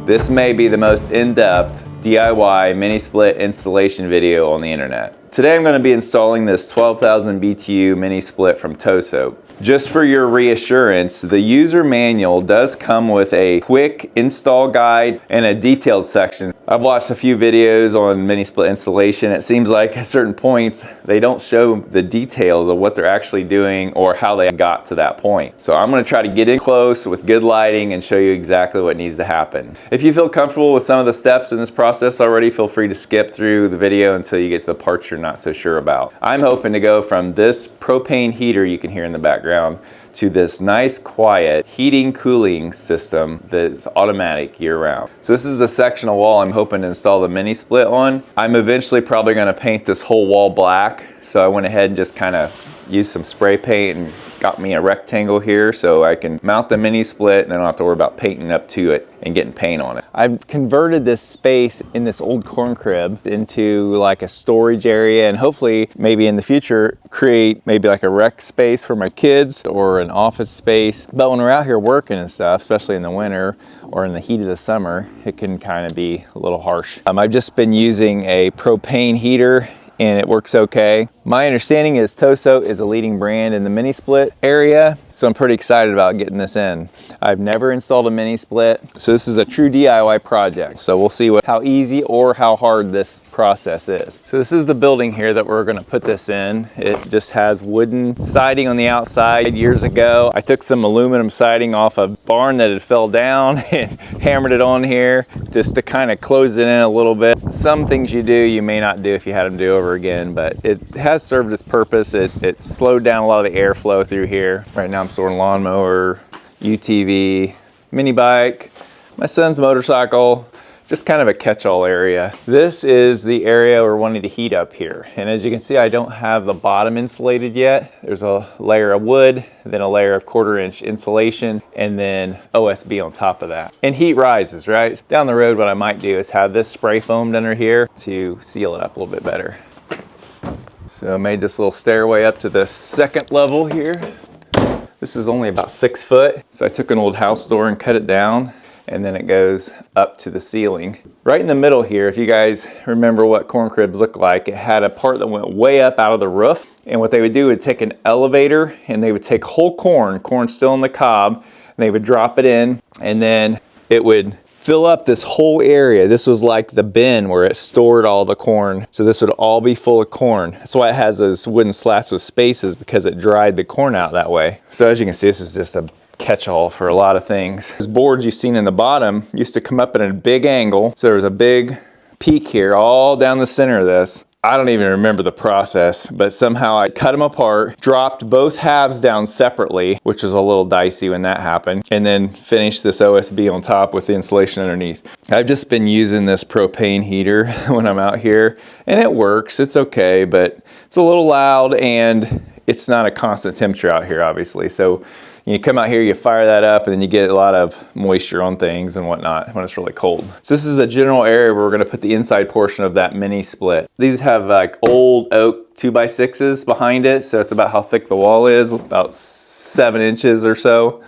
This may be the most in-depth DIY mini split installation video on the internet. Today I'm going to be installing this 12,000 BTU mini split from Tosot. Just for your reassurance, the user manual does come with a quick install guide and a detailed section. I've watched a few videos on mini split installation. It seems like at certain points they don't show the details of what they're actually doing or how they got to that point. So I'm going to try to get in close with good lighting and show you exactly what needs to happen. If you feel comfortable with some of the steps in this process already, feel free to skip through the video until you get to the parts you're not so sure about. I'm hoping to go from this propane heater you can hear in the background to this nice quiet heating cooling system that's automatic year-round. So this is a section of wall I'm hoping to install the mini split on. I'm eventually probably going to paint this whole wall black, so I went ahead and just kind of used some spray paint and got me a rectangle here so I can mount the mini split and I don't have to worry about painting up to it and getting paint on it. I've converted this space in this old corn crib into like a storage area, and hopefully maybe in the future create maybe like a rec space for my kids or an office space. But when we're out here working and stuff, especially in the winter or in the heat of the summer, it can kind of be a little harsh. I've just been using a propane heater and it works okay. My understanding is Tosot is a leading brand in the mini split area, so I'm pretty excited about getting this in. I've never installed a mini split, so this is a true DIY project. So we'll see how easy or how hard this process is. So this is the building here that we're gonna put this in. It just has wooden siding on the outside. Years ago, I took some aluminum siding off a barn that had fell down and hammered it on here just to kind of close it in a little bit. Some things you do, you may not do if you had them do over again, but it has served its purpose. It slowed down a lot of the airflow through here. Right now I'm storing lawnmower, UTV, mini bike, my son's motorcycle, just kind of a catch-all area. This is the area we're wanting to heat up here. And as you can see, I don't have the bottom insulated yet. There's a layer of wood, then a layer of 1/4 inch insulation, and then OSB on top of that. And heat rises, right? Down the road, what I might do is have this spray foamed under here to seal it up a little bit better. So I made this little stairway up to the second level here. This is only about 6 foot. So I took an old house door and cut it down, and then it goes up to the ceiling. Right in the middle here, if you guys remember what corn cribs look like, it had a part that went way up out of the roof. And what they would do would take an elevator and they would take whole corn still in the cob, and they would drop it in, and then it would fill up this whole area. This was like the bin where it stored all the corn. So this would all be full of corn. That's why it has those wooden slats with spaces, because it dried the corn out that way. So as you can see, this is just a catch-all for a lot of things. Those boards you've seen in the bottom used to come up at a big angle. So there was a big peak here all down the center of this. I don't even remember the process, but somehow I cut them apart, dropped both halves down separately, which was a little dicey when that happened, and then finished this OSB on top with the insulation underneath. I've just been using this propane heater when I'm out here, and it works, it's okay, but it's a little loud and it's not a constant temperature out here, obviously. So you come out here, you fire that up, and then you get a lot of moisture on things and whatnot when it's really cold. So this is the general area where we're gonna put the inside portion of that mini split. These have like old oak 2x6s behind it, so it's about how thick the wall is, about 7 inches or so.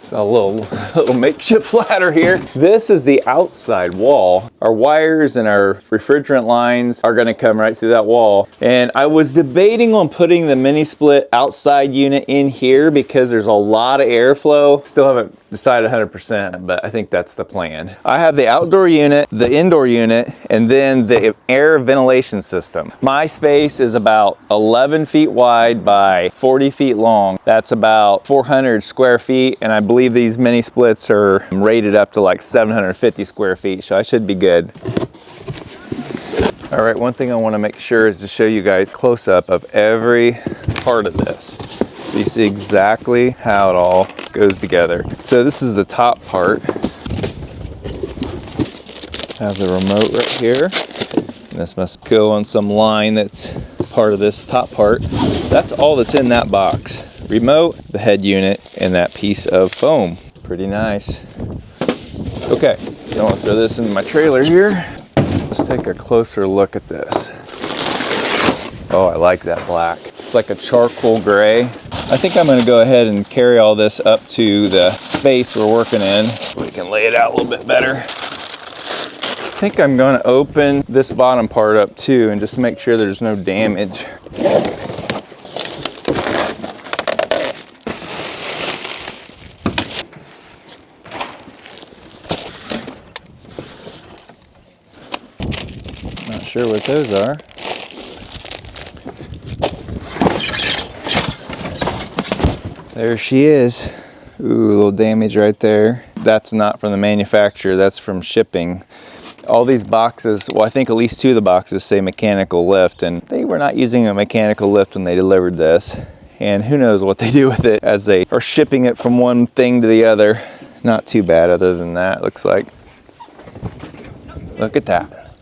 So a little makeshift ladder here. This is the outside wall. Our wires and our refrigerant lines are gonna come right through that wall. And I was debating on putting the mini split outside unit in here because there's a lot of airflow. Still haven't decided 100%, but I think that's the plan. I have the outdoor unit, the indoor unit, and then the air ventilation system. My space is about 11 feet wide by 40 feet long. That's about 400 square feet, and I believe these mini splits are rated up to like 750 square feet, so I should be good. All right, one thing I want to make sure is to show you guys close up of every part of this, so you see exactly how it all goes together. So this is the top part. I have the remote right here. And this must go on some line that's part of this top part. That's all that's in that box. Remote, the head unit, and that piece of foam. Pretty nice. Okay, I want to throw this in my trailer here. Let's take a closer look at this. Oh, I like that black. It's like a charcoal gray. I think I'm going to go ahead and carry all this up to the space we're working in. We can lay it out a little bit better. I think I'm going to open this bottom part up too and just make sure there's no damage. Not sure what those are. There she is. Ooh, a little damage right there. That's not from the manufacturer, that's from shipping. All these boxes, well, I think at least 2 of the boxes say mechanical lift, and they were not using a mechanical lift when they delivered this. And who knows what they do with it as they are shipping it from one thing to the other. Not too bad other than that, looks like. Look at that.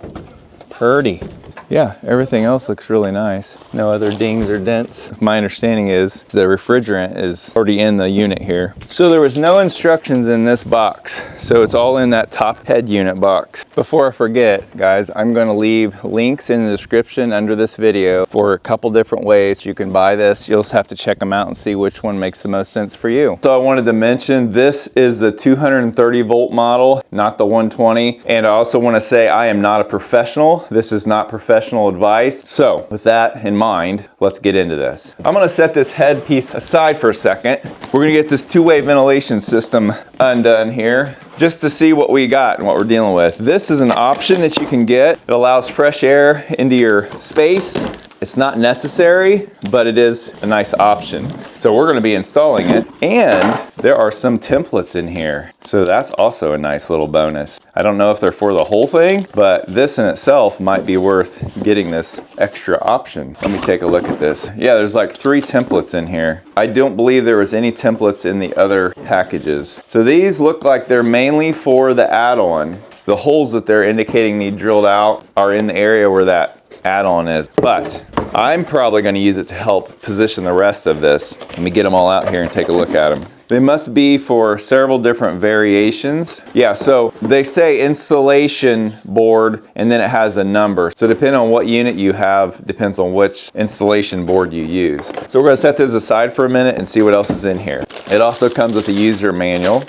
Purdy. Yeah, everything else looks really nice. No other dings or dents. My understanding is the refrigerant is already in the unit here. So there was no instructions in this box. So it's all in that top head unit box. Before I forget, guys, I'm going to leave links in the description under this video for a couple different ways you can buy this. You'll just have to check them out and see which one makes the most sense for you. So I wanted to mention this is the 230 volt model, not the 120. And I also want to say I am not a professional. This is not professional advice. So with that in mind, let's get into this. I'm going to set this head piece aside for a second. We're going to get this two-way ventilation system undone here just to see what we got and what we're dealing with. This is an option that you can get. It allows fresh air into your space. It's not necessary, but it is a nice option. So we're going to be installing it, and there are some templates in here. So that's also a nice little bonus. I don't know if they're for the whole thing, but this in itself might be worth getting this extra option. Let me take a look at this. Yeah, there's like 3 templates in here. I don't believe there was any templates in the other packages. So these look like they're mainly for the add-on. The holes that they're indicating need drilled out are in the area where that add-on is, but I'm probably going to use it to help position the rest of this. Let me get them all out here and take a look at them. They must be for several different variations. Yeah, so they say installation board and then it has a number. So depending on what unit you have, depends on which installation board you use. So we're going to set those aside for a minute and see what else is in here. It also comes with a user manual.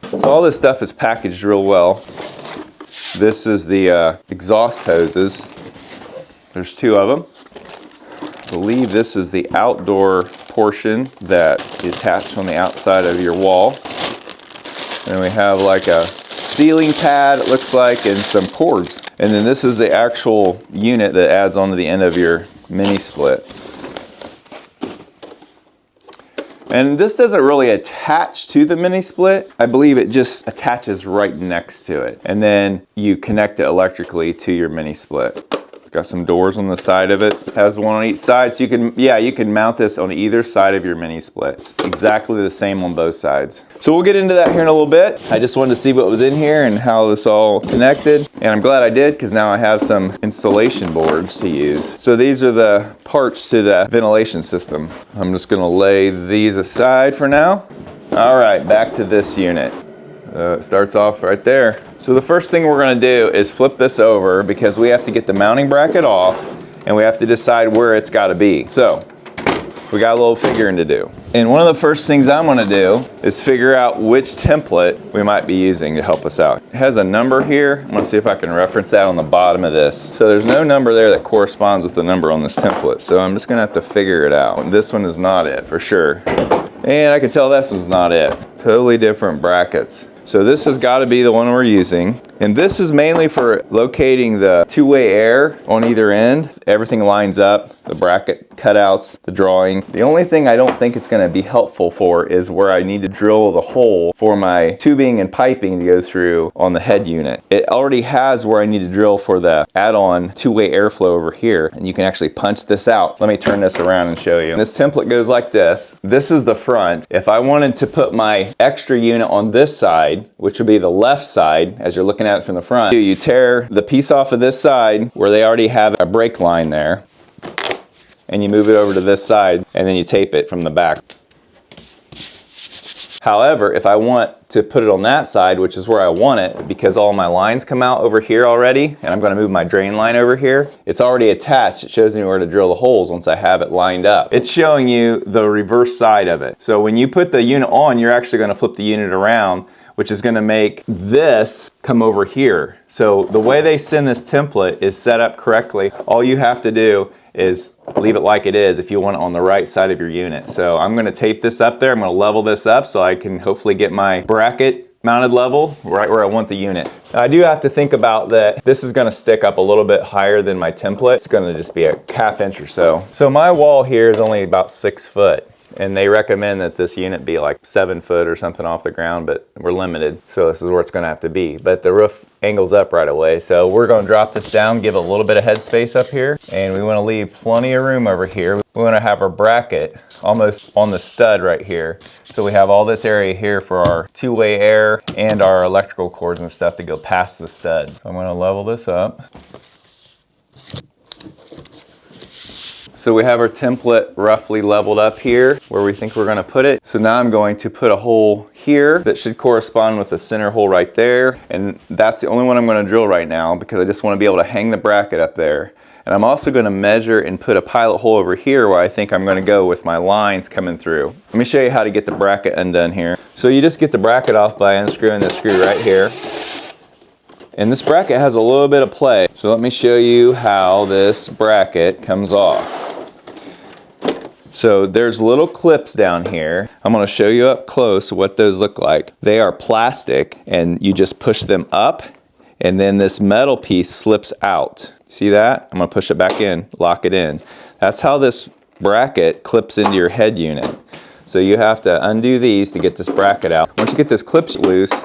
So all this stuff is packaged real well. This is the exhaust hoses. There's 2 of them. I believe this is the outdoor portion that is attached on the outside of your wall. And we have like a ceiling pad, it looks like, and some cords. And then this is the actual unit that adds onto the end of your mini split. And this doesn't really attach to the mini split. I believe it just attaches right next to it. And then you connect it electrically to your mini split. It's got some doors on the side of it. It has one on each side, so you can mount this on either side of your mini split. It's exactly the same on both sides. So we'll get into that here in a little bit. I just wanted to see what was in here and how this all connected. And I'm glad I did, because now I have some installation boards to use. So these are the parts to the ventilation system. I'm just gonna lay these aside for now. All right, back to this unit. It starts off right there. So the first thing we're going to do is flip this over, because we have to get the mounting bracket off and we have to decide where it's got to be. So we got a little figuring to do. And one of the first things I'm going to do is figure out which template we might be using to help us out. It has a number here. I'm going to see if I can reference that on the bottom of this. So there's no number there that corresponds with the number on this template. So I'm just going to have to figure it out. This one is not it for sure. And I can tell this one's not it. Totally different brackets. So this has got to be the one we're using. And this is mainly for locating the two-way air on either end. Everything lines up, the bracket cutouts, the drawing. The only thing I don't think it's going to be helpful for is where I need to drill the hole for my tubing and piping to go through on the head unit. It already has where I need to drill for the add-on two-way airflow over here. And you can actually punch this out. Let me turn this around and show you. This template goes like this. This is the front. If I wanted to put my extra unit on this side, which would be the left side as you're looking at it from the front, you tear the piece off of this side where they already have a brake line there, and you move it over to this side, and then you tape it from the back. However, if I want to put it on that side, which is where I want it, because all my lines come out over here already, and I'm going to move my drain line over here, it's already attached. It shows me where to drill the holes once I have it lined up. It's showing you the reverse side of it. So when you put the unit on, you're actually going to flip the unit around, which is going to make this come over here. So the way they send this template is set up correctly. All you have to do is leave it like it is if you want it on the right side of your unit. So I'm going to tape this up there. I'm going to level this up so I can hopefully get my bracket mounted level right where I want the unit. Now, I do have to think about that this is going to stick up a little bit higher than my template. It's going to just be a half inch or so. So my wall here is only about 6 foot. And they recommend that this unit be like 7 foot or something off the ground, but we're limited. So this is where it's going to have to be. But the roof angles up right away. So we're going to drop this down, give it a little bit of headspace up here. And we want to leave plenty of room over here. We want to have our bracket almost on the stud right here. So we have all this area here for our two-way air and our electrical cords and stuff to go past the studs. So I'm going to level this up. So we have our template roughly leveled up here where we think we're going to put it. So now I'm going to put a hole here that should correspond with the center hole right there. And that's the only one I'm going to drill right now because I just want to be able to hang the bracket up there. And I'm also going to measure and put a pilot hole over here where I think I'm going to go with my lines coming through. Let me show you how to get the bracket undone here. So you just get the bracket off by unscrewing this screw right here. And this bracket has a little bit of play. So let me show you how this bracket comes off. So there's little clips down here. I'm going to show you up close what those look like. They are plastic and you just push them up and then this metal piece slips out. See that? I'm going to push it back in, lock it in. That's how this bracket clips into your head unit. So you have to undo these to get this bracket out. Once you get this clip loose,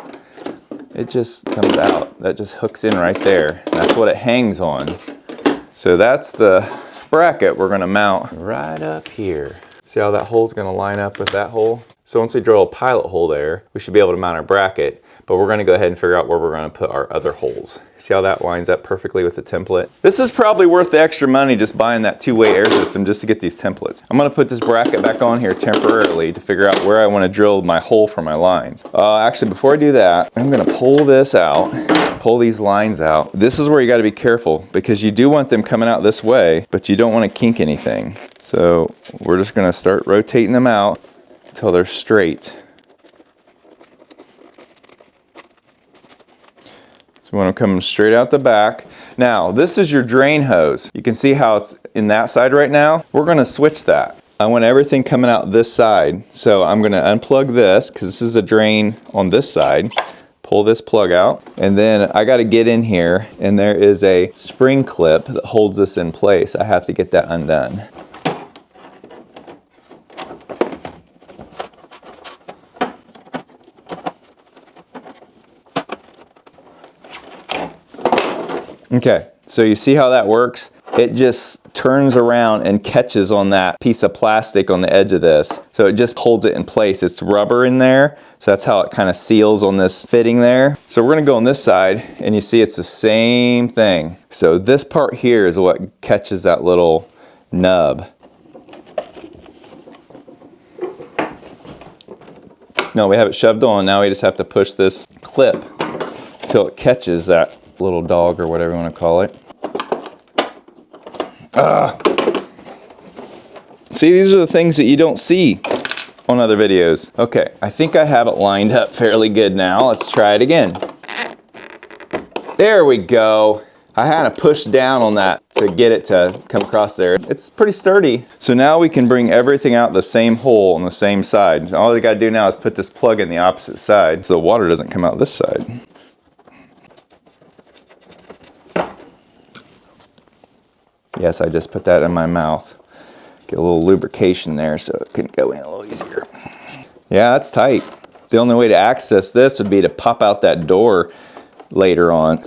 it just comes out. That just hooks in right there. That's what it hangs on. So that's the bracket we're going to mount right up here. See how that hole's going to line up with that hole? So once we drill a pilot hole there, we should be able to mount our bracket, but we're going to go ahead and figure out where we're going to put our other holes. See how that lines up perfectly with the template? This is probably worth the extra money just buying that two-way air system just to get these templates. I'm going to put this bracket back on here temporarily to figure out where I want to drill my hole for my lines. Actually, before I do that, I'm going to pull this out. Pull these lines out. This is where you got to be careful because you do want them coming out this way, but you don't want to kink anything. So we're just going to start rotating them out until they're straight. So we want them coming straight out the back. Now, this is your drain hose. You can see how it's in that side right now. We're going to switch that. I want everything coming out this side. So I'm going to unplug this because this is a drain on this side. Pull this plug out, and then I got to get in here, and there is a spring clip that holds this in place. I have to get that undone. Okay, so you see how that works? It just turns around and catches on that piece of plastic on the edge of this. So it just holds it in place. It's rubber in there, so that's how it kind of seals on this fitting there. So we're gonna go on this side, and you see it's the same thing. So this part here is what catches that little nub. No, we have it shoved on. Now we just have to push this clip until it catches that little dog or whatever you want to call it. See, these are the things that you don't see on other videos. Okay, I think I have it lined up fairly good now. Let's try it again. There we go. I had to push down on that to get it to come across there. It's pretty sturdy. So now we can bring everything out the same hole on the same side. All we got to do now is put this plug in the opposite side so the water doesn't come out this side. Yes, I just put that in my mouth. Get a little lubrication there so it can go in a little easier. Yeah, that's tight. The only way to access this would be to pop out that door later on.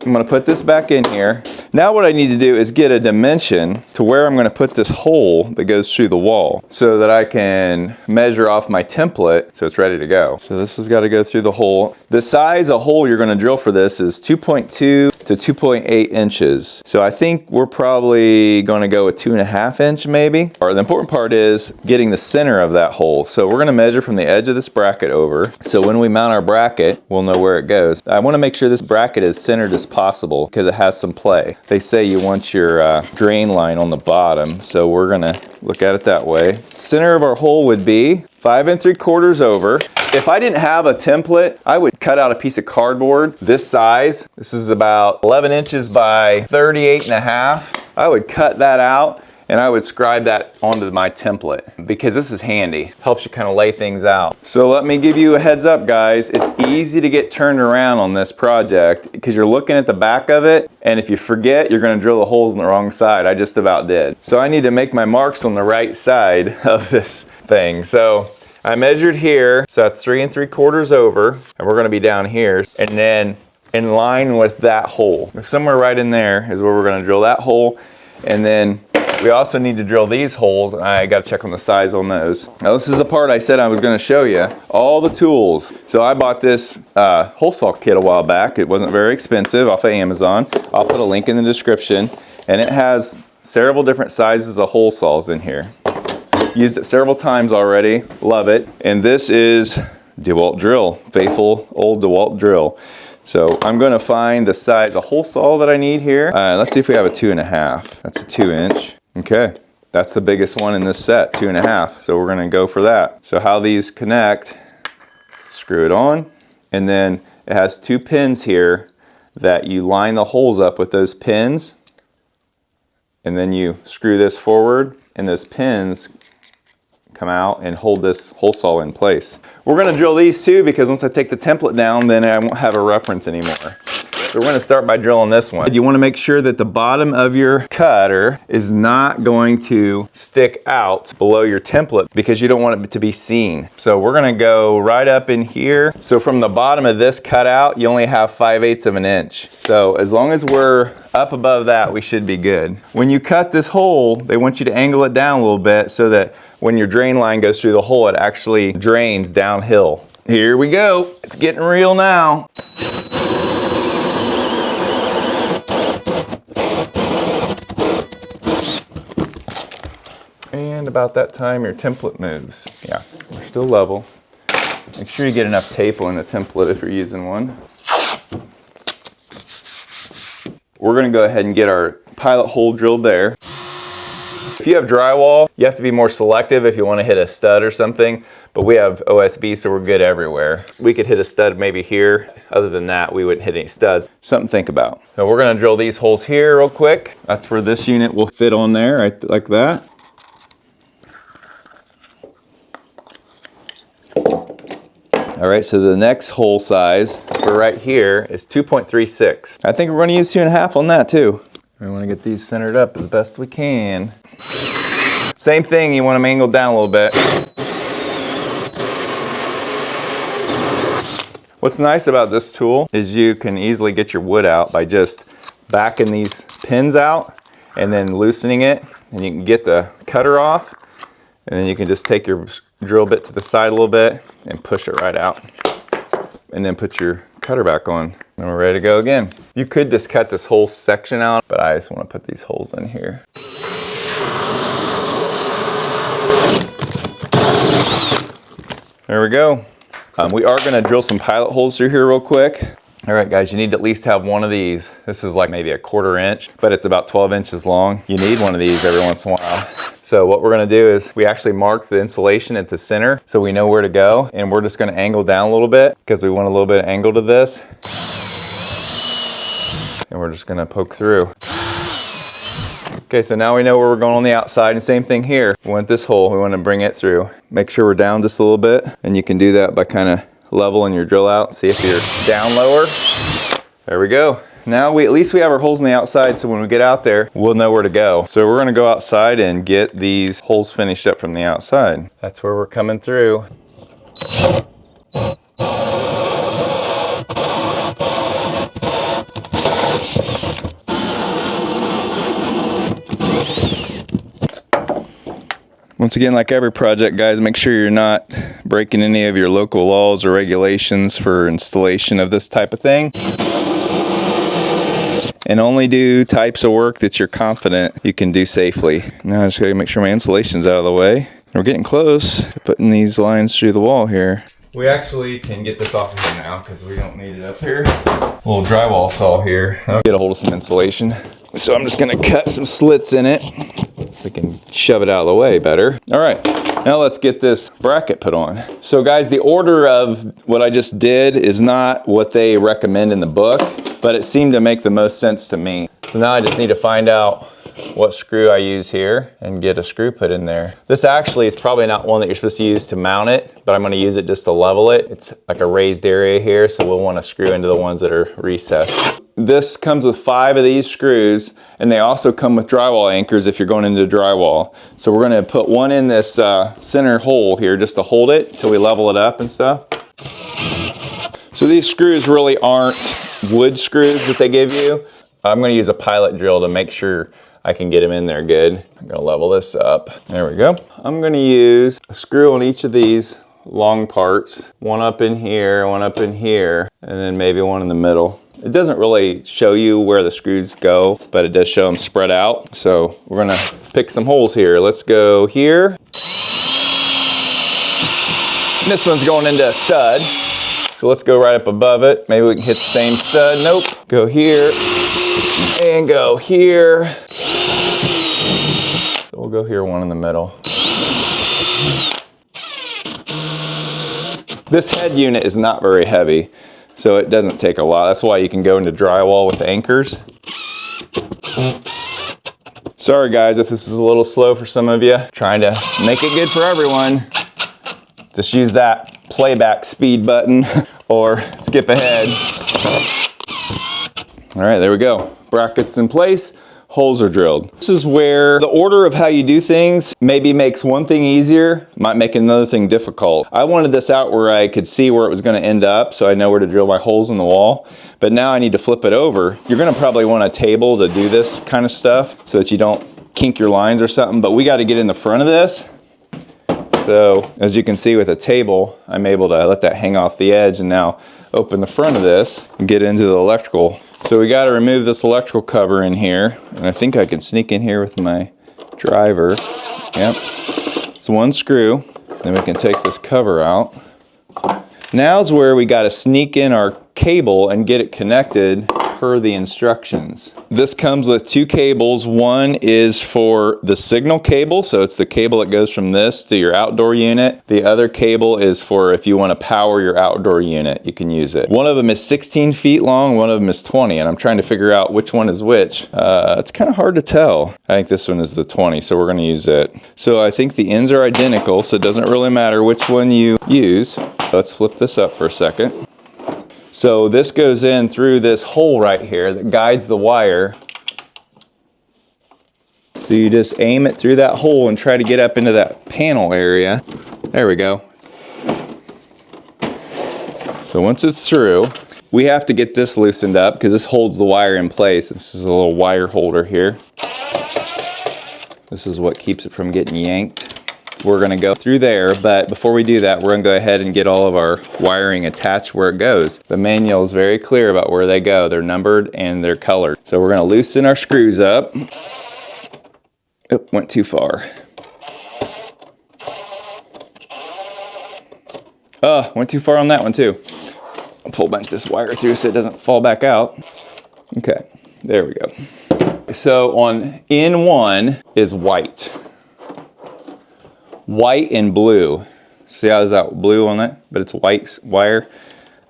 I'm gonna put this back in here. Now what I need to do is get a dimension to where I'm gonna put this hole that goes through the wall so that I can measure off my template so it's ready to go. So this has got to go through the hole. The size of hole you're gonna drill for this is 2.2 to 2.8 inches. So I think we're probably gonna go with 2.5 inch maybe. Or the important part is getting the center of that hole. So we're gonna measure from the edge of this bracket over. So when we mount our bracket, we'll know where it goes. I wanna make sure this bracket is centered as possible because it has some play. They say you want your drain line on the bottom. So we're gonna look at it that way. Center of our hole would be 5 3/4 over. If I didn't have a template, I would cut out a piece of cardboard this size. This is about 11 inches by 38.5. I would cut that out and I would scribe that onto my template because this is handy. Helps you kind of lay things out. So let me give you a heads up, guys. It's easy to get turned around on this project because you're looking at the back of it, and if you forget, you're gonna drill the holes on the wrong side. I just about did. So I need to make my marks on the right side of this thing. So I measured here, so that's 3 3/4 over, and we're gonna be down here, and then in line with that hole. Somewhere right in there is where we're gonna drill that hole, and then we also need to drill these holes, and I gotta check on the size on those. Now this is the part I said I was gonna show you. All the tools. So I bought this hole saw kit a while back. It wasn't very expensive off of Amazon. I'll put a link in the description, and it has several different sizes of hole saws in here. Used it several times already, love it. And this is DeWalt drill, faithful old DeWalt drill. So I'm gonna find the size of hole saw that I need here. Let's see if we have a 2.5. That's a 2 inch. Okay, that's the biggest one in this set, 2.5. So we're gonna go for that. So how these connect, screw it on, and then it has 2 pins here that you line the holes up with those pins, and then you screw this forward, and those pins come out and hold this hole saw in place. We're gonna drill these too because once I take the template down, then I won't have a reference anymore. So we're gonna start by drilling this one. You wanna make sure that the bottom of your cutter is not going to stick out below your template because you don't want it to be seen. So we're gonna go right up in here. So from the bottom of this cutout, you only have 5/8 of an inch. So as long as we're up above that, we should be good. When you cut this hole, they want you to angle it down a little bit so that when your drain line goes through the hole, it actually drains downhill. Here we go. It's getting real now. And about that time, your template moves. Yeah, we're still level. Make sure you get enough tape on the template if you're using one. We're gonna go ahead and get our pilot hole drilled there. If you have drywall, you have to be more selective if you want to hit a stud or something, but we have OSB, so we're good everywhere. We could hit a stud maybe here. Other than that, we wouldn't hit any studs. Something to think about. So we're gonna drill these holes here real quick. That's where this unit will fit on there, right like that. All right, so the next hole size for right here is 2.36. I think we're gonna use 2.5 on that too. We wanna get these centered up as best we can. Same thing, you want them angled down a little bit. What's nice about this tool is you can easily get your wood out by just backing these pins out and then loosening it, and you can get the cutter off, and then you can just take your drill bit to the side a little bit and push it right out, and then put your cutter back on, and we're ready to go again. You could just cut this whole section out, but I just want to put these holes in here. There we go. We are going to drill some pilot holes through here real quick. All right, guys, you need to at least have one of these. This is like maybe a 1/4 inch, but it's about 12 inches long. You need one of these every once in a while. So what we're gonna do is we actually mark the insulation at the center so we know where to go, and we're just gonna angle down a little bit because we want a little bit of angle to this. And we're just gonna poke through. Okay, so now we know where we're going on the outside, and same thing here. We want this hole, we wanna bring it through. Make sure we're down just a little bit, and you can do that by kind of leveling your drill out. See if you're down lower. There we go. Now at least we have our holes on the outside, so when we get out there, we'll know where to go. So we're gonna go outside and get these holes finished up from the outside. That's where we're coming through. Once again, like every project, guys, make sure you're not breaking any of your local laws or regulations for installation of this type of thing. and only do types of work that you're confident you can do safely. Now I just gotta make sure my insulation's out of the way. We're getting close to putting these lines through the wall here. We actually can get this off of here now because we don't need it up here. A little drywall saw here. I'll get a hold of some insulation. So I'm just gonna cut some slits in it. We can shove it out of the way better. All right, now let's get this bracket put on. So guys, the order of what I just did is not what they recommend in the book, but it seemed to make the most sense to me. So now I just need to find out what screw I use here and get a screw put in there. This actually is probably not one that you're supposed to use to mount it, but I'm gonna use it just to level it. It's like a raised area here, so we'll wanna screw into the ones that are recessed. This comes with 5 of these screws, and they also come with drywall anchors if you're going into drywall. So we're gonna put one in this center hole here just to hold it till we level it up and stuff. So these screws really aren't wood screws that they give you. I'm gonna use a pilot drill to make sure I can get them in there good. I'm gonna level this up. There we go. I'm gonna use a screw on each of these long parts. One up in here, one up in here, and then maybe one in the middle. It doesn't really show you where the screws go, but it does show them spread out. So we're gonna pick some holes here. Let's go here. This one's going into a stud. So let's go right up above it. Maybe we can hit the same stud. Nope. Go here and go here. So we'll go here, one in the middle. This head unit is not very heavy, so it doesn't take a lot. That's why you can go into drywall with anchors. Sorry guys if this is a little slow for some of you. Trying to make it good for everyone. Just use that playback speed button or skip ahead. All right, there we go. Brackets in place, holes are drilled. This is where the order of how you do things maybe makes one thing easier, might make another thing difficult. I wanted this out where I could see where it was gonna end up so I know where to drill my holes in the wall, but now I need to flip it over. You're gonna probably want a table to do this kind of stuff so that you don't kink your lines or something, but we gotta get in the front of this. So as you can see with a table, I'm able to let that hang off the edge and now open the front of this and get into the electrical. So we got to remove this electrical cover in here, and I think I can sneak in here with my driver. Yep, it's one screw. Then we can take this cover out. Now's where we got to sneak in our cable and get it connected per the instructions. This comes with 2 cables. One is for the signal cable, so it's the cable that goes from this to your outdoor unit. The other cable is for if you want to power your outdoor unit, you can use it. One of them is 16 feet long, one of them is 20, and I'm trying to figure out which one is which. It's kind of hard to tell. I think this one is the 20, so we're going to use it. So I think the ends are identical, so it doesn't really matter which one you use. Let's flip this up for a second. So this goes in through this hole right here that guides the wire. So you just aim it through that hole and try to get up into that panel area. There we go. So once it's through, we have to get this loosened up because this holds the wire in place. This is a little wire holder here. This is what keeps it from getting yanked. We're gonna go through there, but before we do that, we're gonna go ahead and get all of our wiring attached where it goes. The manual is very clear about where they go. They're numbered and they're colored. So we're gonna loosen our screws up. Oop, went too far. Oh, went too far on that one too. I'll pull a bunch of this wire through so it doesn't fall back out. Okay, there we go. So on N1 is white. White and blue. See how there's that blue on it? But it's white wire.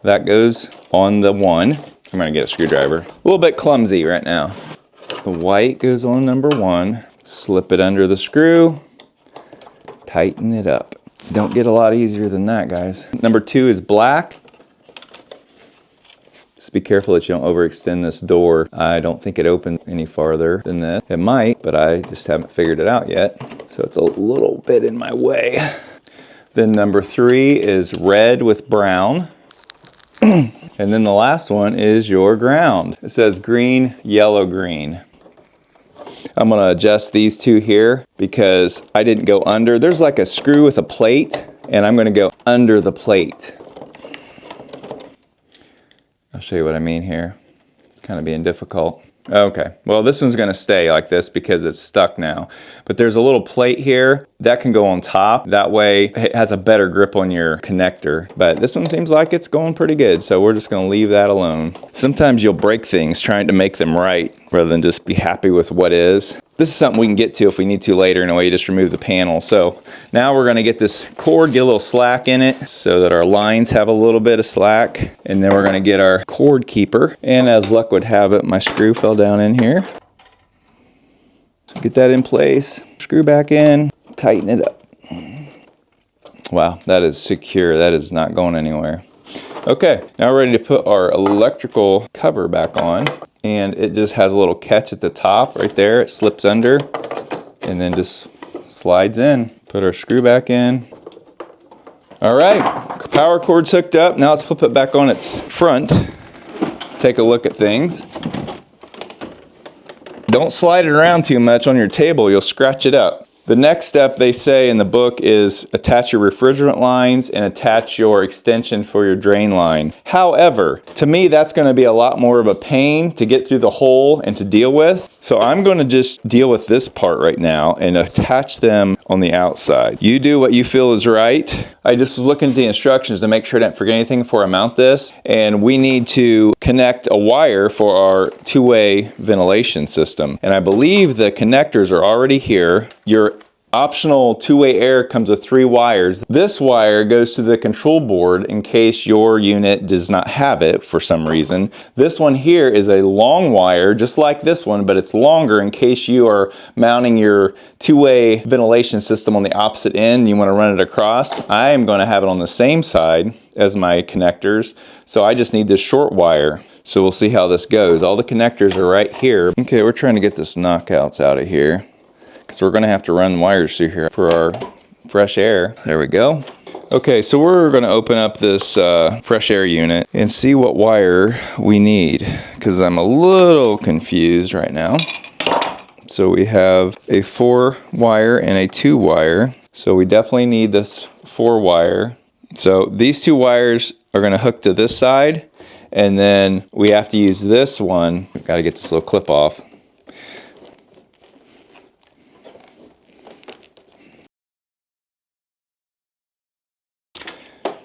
That goes on the 1. I'm gonna get a screwdriver. A little bit clumsy right now. The white goes on number 1. Slip it under the screw. Tighten it up. Don't get a lot easier than that, guys. Number 2 is black. Just be careful that you don't overextend this door. I don't think it opens any farther than this. It might, but I just haven't figured it out yet. So it's a little bit in my way. Then number 3 is red with brown. And then the last one is your ground. It says green, yellow, green. I'm gonna adjust these 2 here because I didn't go under. There's like a screw with a plate, and I'm gonna go under the plate. I'll show you what I mean here. It's kind of being difficult. Okay, well this one's gonna stay like this because it's stuck now. But there's a little plate here that can go on top. That way it has a better grip on your connector. But this one seems like it's going pretty good, so we're just gonna leave that alone. Sometimes you'll break things trying to make them right rather than just be happy with what is. This is something we can get to if we need to later. In a way, you just remove the panel. So now we're gonna get this cord, get a little slack in it so that our lines have a little bit of slack. And then we're gonna get our cord keeper. And as luck would have it, my screw fell down in here. So get that in place, screw back in, tighten it up. Wow, that is secure. That is not going anywhere. Okay, now we're ready to put our electrical cover back on. And it just has a little catch at the top right there. It slips under and then just slides in. Put our screw back in. All right, power cord's hooked up. Now let's flip it back on its front. Take a look at things. Don't slide it around too much on your table. You'll scratch it up. The next step, they say in the book, is attach your refrigerant lines and attach your extension for your drain line. However, to me, that's going to be a lot more of a pain to get through the hole and to deal with. So I'm going to just deal with this part right now and attach them on the outside. You do what you feel is right. I just was looking at the instructions to make sure I didn't forget anything before I mount this. And we need to connect a wire for our two-way ventilation system. And I believe the connectors are already here. Your optional two-way air comes with 3 wires. This wire goes to the control board in case your unit does not have it for some reason. This one here is a long wire, just like this one, but it's longer in case you are mounting your two-way ventilation system on the opposite end. You want to run it across. I am going to have it on the same side as my connectors, so I just need this short wire. So we'll see how this goes. All the connectors are right here. Okay, we're trying to get this knockouts out of here. So we're going to have to run wires through here for our fresh air. There we go. Okay, so we're going to open up this fresh air unit and see what wire we need, because I'm a little confused right now. So we have a 4 wire and a 2 wire. So we definitely need this 4 wire. So these 2 wires are going to hook to this side, and then we have to use this one. We've got to get this little clip off.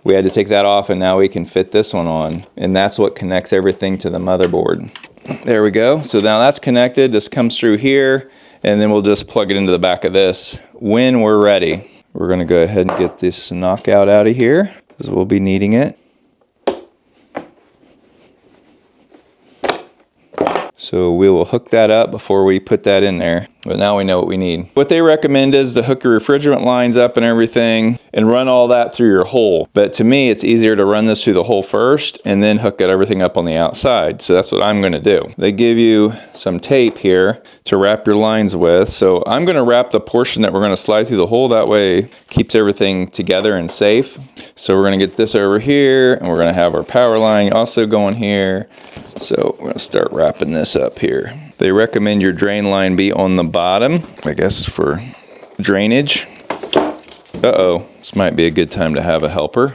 We had to take that off, and now we can fit this one on. And that's what connects everything to the motherboard. There we go. So now that's connected. This comes through here, and then we'll just plug it into the back of this when we're ready. We're going to go ahead and get this knockout out of here, because we'll be needing it. So we will hook that up before we put that in there. But now we know what we need. What they recommend is to hook your refrigerant lines up and everything and run all that through your hole. But to me, it's easier to run this through the hole first and then hook everything up on the outside. So that's what I'm going to do. They give you some tape here to wrap your lines with. So I'm going to wrap the portion that we're going to slide through the hole. That way it keeps everything together and safe. So we're going to get this over here, and we're going to have our power line also going here. So we're going to start wrapping this up here. They recommend your drain line be on the bottom, I guess, for drainage. Uh-oh, this might be a good time to have a helper.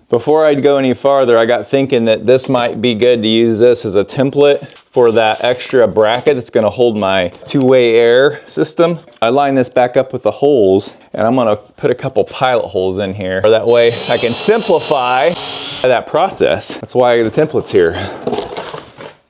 Before I'd go any farther, I got thinking that this might be good to use this as a template for that extra bracket that's going to hold my two-way air system. I line this back up with the holes, and I'm going to put a couple pilot holes in here. That way I can simplify that process. That's why the template's here.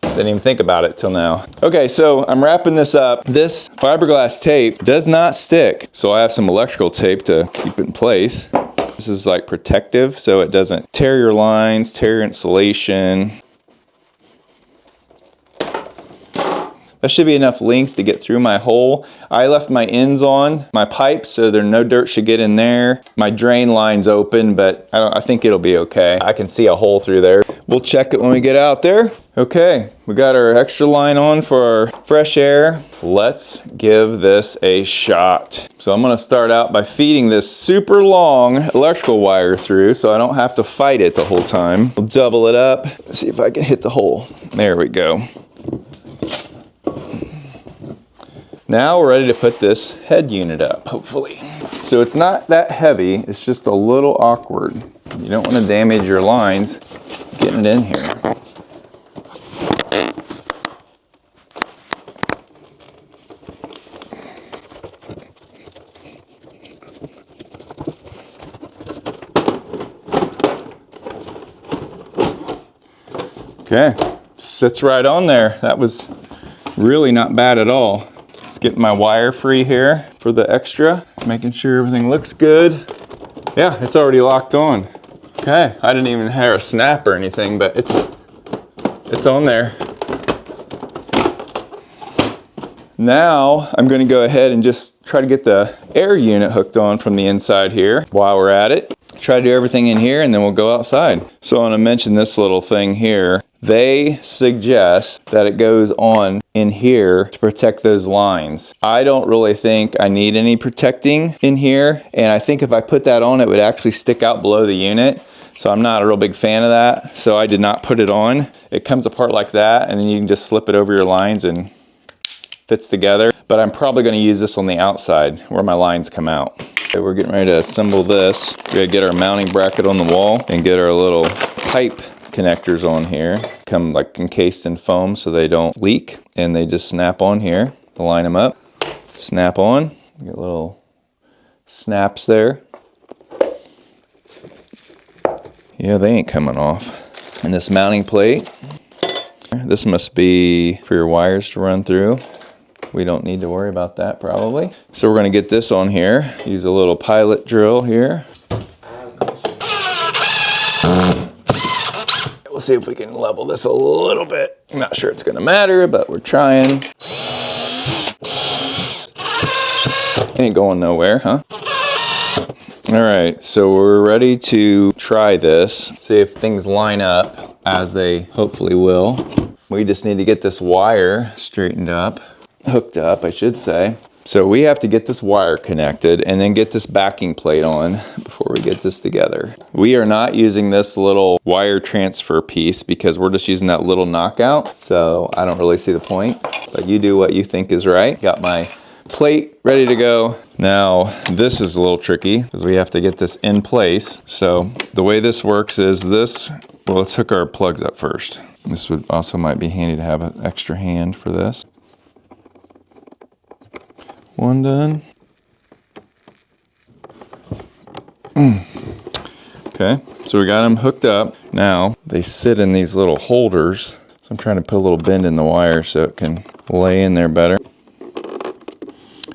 Didn't even think about it till now. Okay, so I'm wrapping this up. This fiberglass tape does not stick, so I have some electrical tape to keep it in place. This is like protective, so it doesn't tear your lines, tear your insulation. That should be enough length to get through my hole. I left my ends on my pipes, so no dirt should get in there. My drain line's open, but I think it'll be okay. I can see a hole through there. We'll check it when we get out there. Okay, we got our extra line on for our fresh air. Let's give this a shot. So I'm gonna start out by feeding this super long electrical wire through so I don't have to fight it the whole time. We'll double it up, see if I can hit the hole. There we go. Now we're ready to put this head unit up, hopefully. So it's not that heavy, it's just a little awkward. You don't want to damage your lines getting it in here. Okay, sits right on there. That was really not bad at all. Just getting my wire free here for the extra, making sure everything looks good. Yeah, it's already locked on. Okay, I didn't even hear a snap or anything, but it's on there. Now I'm going to go ahead and just try to get the air unit hooked on from the inside here while we're at it. Try to do everything in here and then we'll go outside. So I want to mention this little thing here. They suggest that it goes on in here to protect those lines. I don't really think I need any protecting in here, and I think if I put that on, it would actually stick out below the unit. So I'm not a real big fan of that, so I did not put it on. It comes apart like that, and then you can just slip it over your lines and fits together. But I'm probably going to use this on the outside where my lines come out. Okay, we're getting ready to assemble this. We gotta get our mounting bracket on the wall and get our little pipe connectors on here. Come like encased in foam so they don't leak, and they just snap on here. To line them up, snap on. Get little snaps there. Yeah, they ain't coming off. And this mounting plate, this must be for your wires to run through. We don't need to worry about that probably. So we're gonna get this on here. Use a little pilot drill here. We'll see if we can level this a little bit. I'm not sure it's gonna matter, but we're trying. Ain't going nowhere, huh? All right, so we're ready to try this. See if things line up as they hopefully will. We just need to get this wire straightened up. Hooked up, I should say. So we have to get this wire connected and then get this backing plate on before we get this together. We are not using this little wire transfer piece because we're just using that little knockout. So I don't really see the point, but you do what you think is right. Got my plate ready to go. Now this is a little tricky because we have to get this in place. So the way this works is this, well, let's hook our plugs up first. This would also might be handy to have an extra hand for this. One done. Okay, so we got them hooked up. Now they sit in these little holders. So I'm trying to put a little bend in the wire so it can lay in there better.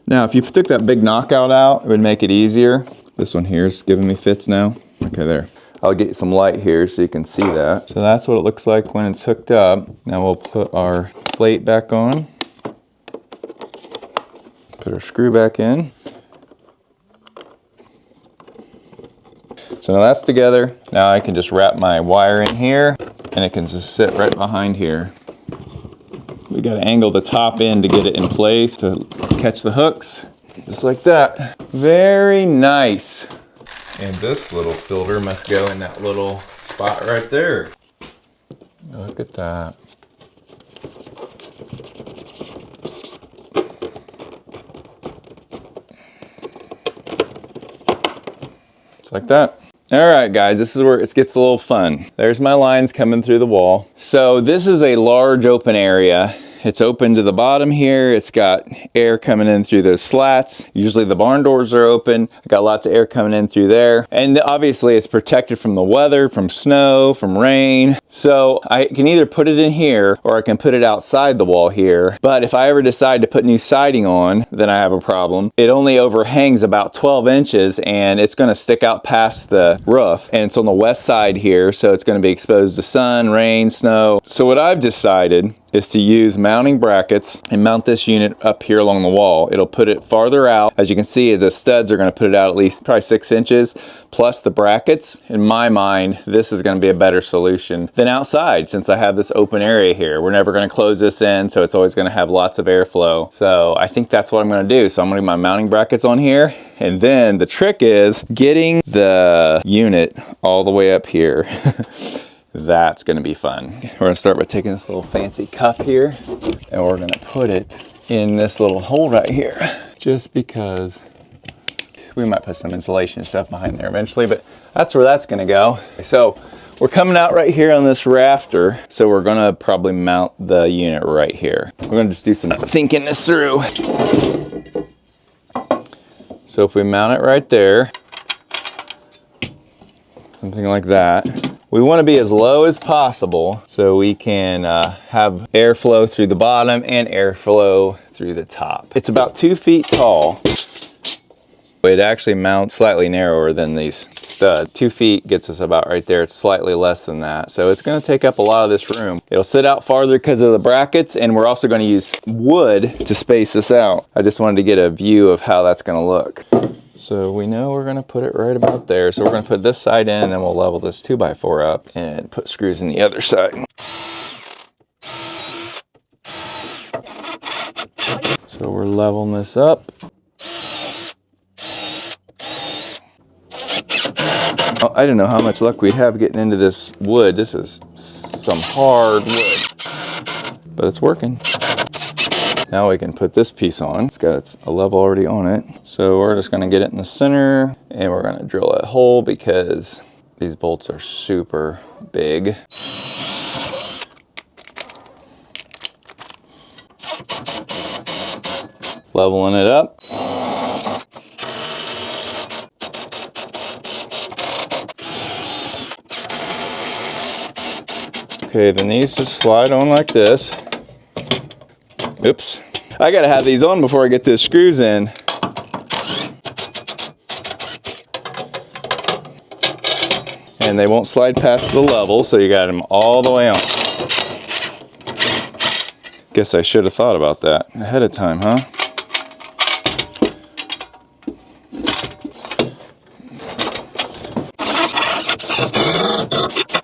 Now, if you took that big knockout out, it would make it easier. This one here is giving me fits now. Okay, there. I'll get you some light here so you can see that. So that's what it looks like when it's hooked up. Now we'll put our plate back on. Put our screw back in. So now that's together. Now I can just wrap my wire in here and it can just sit right behind here. We got to angle the top end to get it in place to catch the hooks. Just like that. Very nice. And this little filter must go in that little spot right there. Look at that. Just like that. All right, guys, this is where it gets a little fun. There's my lines coming through the wall. So this is a large open area. It's open to the bottom here. It's got air coming in through those slats. Usually the barn doors are open. I got lots of air coming in through there. And obviously it's protected from the weather, from snow, from rain. So I can either put it in here or I can put it outside the wall here. But if I ever decide to put new siding on, then I have a problem. It only overhangs about 12 inches and it's gonna stick out past the roof. And it's on the west side here, so it's gonna be exposed to sun, rain, snow. So what I've decided is to use mounting brackets and mount this unit up here along the wall. It'll put it farther out. As you can see, the studs are gonna put it out at least probably 6 inches, plus the brackets. In my mind, this is gonna be a better solution than outside since I have this open area here. We're never gonna close this in, so it's always gonna have lots of airflow. So I think that's what I'm gonna do. So I'm gonna get my mounting brackets on here, and then the trick is getting the unit all the way up here. That's gonna be fun. We're gonna start by taking this little fancy cup here and we're gonna put it in this little hole right here, just because we might put some insulation stuff behind there eventually, but that's where that's gonna go. So we're coming out right here on this rafter, so we're gonna probably mount the unit right here. We're gonna just do some thinking this through. So if we mount it right there, something like that. We want to be as low as possible so we can have airflow through the bottom and airflow through the top. It's about 2 feet tall. It actually mounts slightly narrower than these studs. 2 feet gets us about right there. It's slightly less than that. So it's going to take up a lot of this room. It'll sit out farther because of the brackets, and we're also going to use wood to space this out. I just wanted to get a view of how that's going to look. So we know we're going to put it right about there. So we're going to put this side in, and then we'll level this 2x4 up and put screws in the other side. So we're leveling this up. Oh, I didn't know how much luck we'd have getting into this wood. This is some hard wood, but it's working. Now we can put this piece on. It's got a level already on it. So we're just gonna get it in the center, and we're gonna drill a hole because these bolts are super big. Leveling it up. Okay, then these just slide on like this. Oops. I gotta have these on before I get the screws in. And they won't slide past the level, so you got them all the way on. Guess I should have thought about that ahead of time, huh?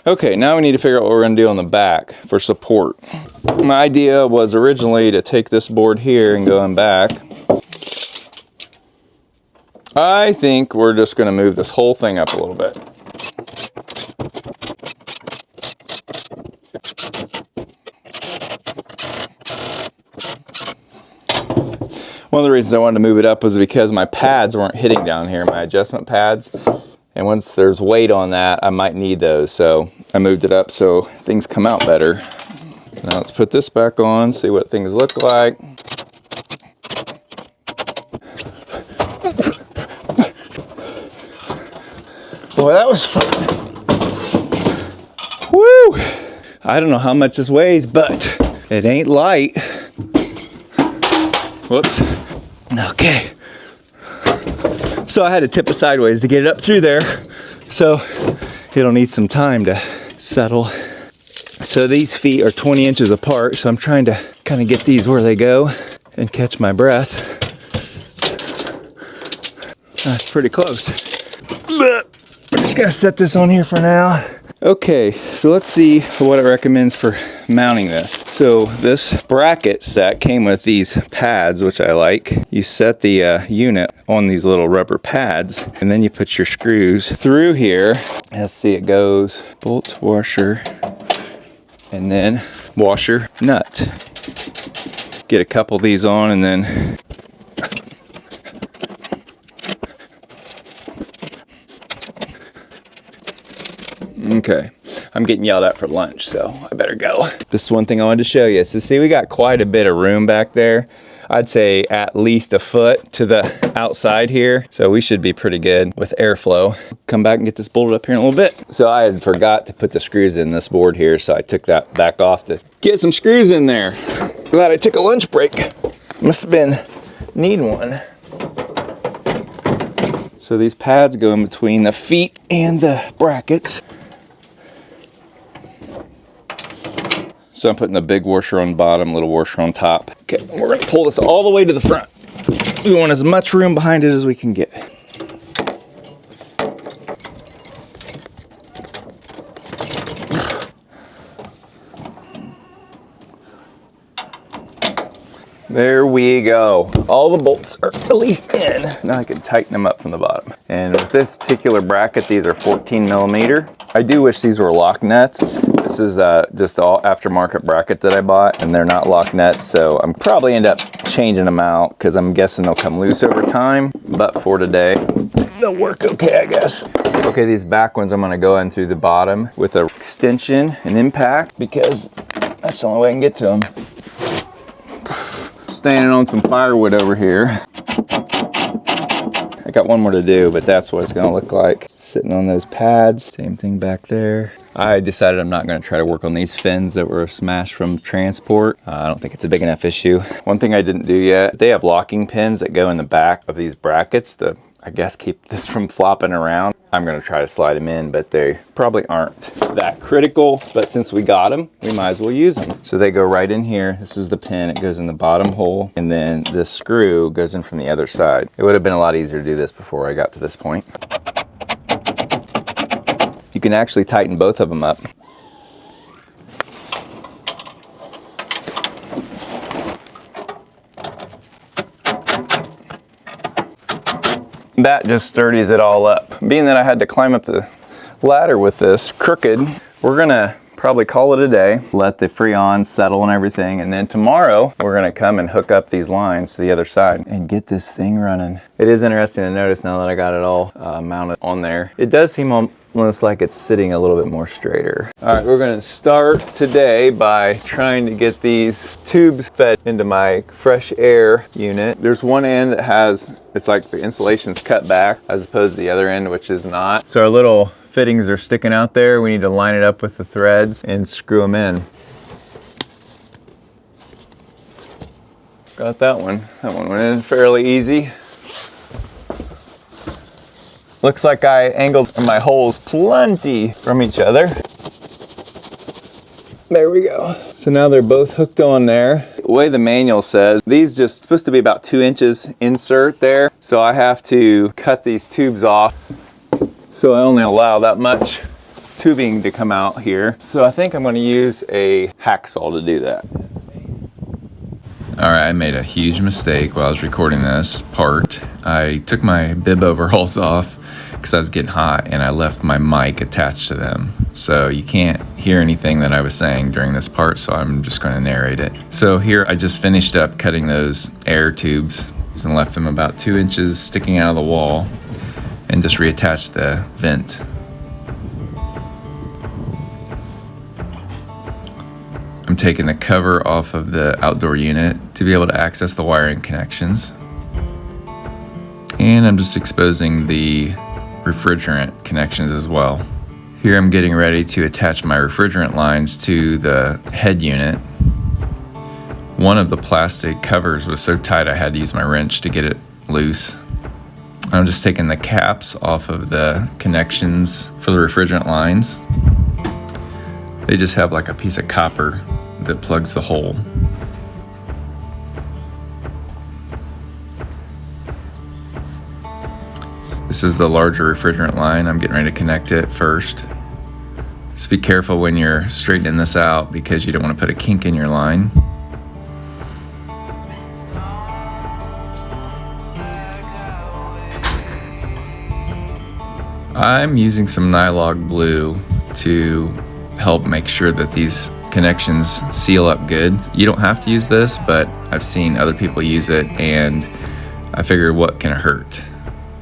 Okay, now we need to figure out what we're gonna do on the back for support. My idea was originally to take this board here and go in back. I think we're just gonna move this whole thing up a little bit. One of the reasons I wanted to move it up was because my pads weren't hitting down here, my adjustment pads. And once there's weight on that, I might need those. So I moved it up so things come out better. Now let's put this back on, see what things look like. Boy, that was fun. Woo! I don't know how much this weighs, but it ain't light. Whoops. Okay. So I had to tip it sideways to get it up through there. So it'll need some time to settle. So these feet are 20 inches apart. So I'm trying to kind of get these where they go and catch my breath. That's pretty close. But we're just gonna set this on here for now. Okay, so let's see what it recommends for mounting this. So this bracket set came with these pads, which I like. You set the unit on these little rubber pads, and then you put your screws through here. Let's see, it goes bolt, washer, and then washer, nut. Get a couple of these on, and then okay, I'm getting yelled at for lunch, so I better go. This is one thing I wanted to show you. So see, we got quite a bit of room back there. I'd say at least a foot to the outside here. So we should be pretty good with airflow. Come back and get this bolted up here in a little bit. So I had forgot to put the screws in this board here, so I took that back off to get some screws in there. Glad I took a lunch break. Must have been needing one. So these pads go in between the feet and the brackets. So I'm putting the big washer on bottom, little washer on top. Okay, we're gonna pull this all the way to the front. We want as much room behind it as we can get. There we go. All the bolts are at least in. Now I can tighten them up from the bottom. And with this particular bracket, these are 14 millimeter. I do wish these were lock nuts. This is just all aftermarket bracket that I bought, and they're not lock nuts, so I'm probably end up changing them out because I'm guessing they'll come loose over time. But for today, they'll work okay, I guess. Okay, these back ones I'm gonna go in through the bottom with an extension and impact because that's the only way I can get to them. Standing on some firewood over here. I got one more to do, but that's what it's gonna look like. Sitting on those pads, same thing back there. I decided I'm not gonna try to work on these fins that were smashed from transport. I don't think it's a big enough issue. One thing I didn't do yet, they have locking pins that go in the back of these brackets to, I guess, keep this from flopping around. I'm gonna try to slide them in, but they probably aren't that critical. But since we got them, we might as well use them. So they go right in here. This is the pin, it goes in the bottom hole, and then this screw goes in from the other side. It would have been a lot easier to do this before I got to this point. You can actually tighten both of them up. That just sturdies it all up. Being that I had to climb up the ladder with this crooked, we're gonna probably call it a day, let the Freon settle and everything, and then tomorrow we're gonna come and hook up these lines to the other side and get this thing running. It is interesting to notice now that I got it all mounted on there. It does seem almost like it's sitting a little bit more straighter. All right, we're gonna start today by trying to get these tubes fed into my fresh air unit. There's one end that has, it's like the insulation's cut back as opposed to the other end, which is not. So our little fittings are sticking out there. We need to line it up with the threads and screw them in. Got that one. That one went in fairly easy. Looks like I angled my holes plenty from each other. There we go. So now they're both hooked on there. The way the manual says, these just supposed to be about 2 inches insert there. So I have to cut these tubes off. So I only allow that much tubing to come out here. So I think I'm gonna use a hacksaw to do that. All right, I made a huge mistake while I was recording this part. I took my bib overalls off because I was getting hot and I left my mic attached to them. So you can't hear anything that I was saying during this part, so I'm just gonna narrate it. So here I just finished up cutting those air tubes and left them about 2 inches sticking out of the wall and just reattached the vent. I'm taking the cover off of the outdoor unit to be able to access the wiring connections. And I'm just exposing the refrigerant connections as well. Here I'm getting ready to attach my refrigerant lines to the head unit. One of the plastic covers was so tight I had to use my wrench to get it loose. I'm just taking the caps off of the connections for the refrigerant lines. They just have like a piece of copper that plugs the hole. This is the larger refrigerant line. I'm getting ready to connect it first. Just be careful when you're straightening this out because you don't want to put a kink in your line. I'm using some nylon blue to help make sure that these connections seal up good. You don't have to use this, but I've seen other people use it and I figured what can it hurt?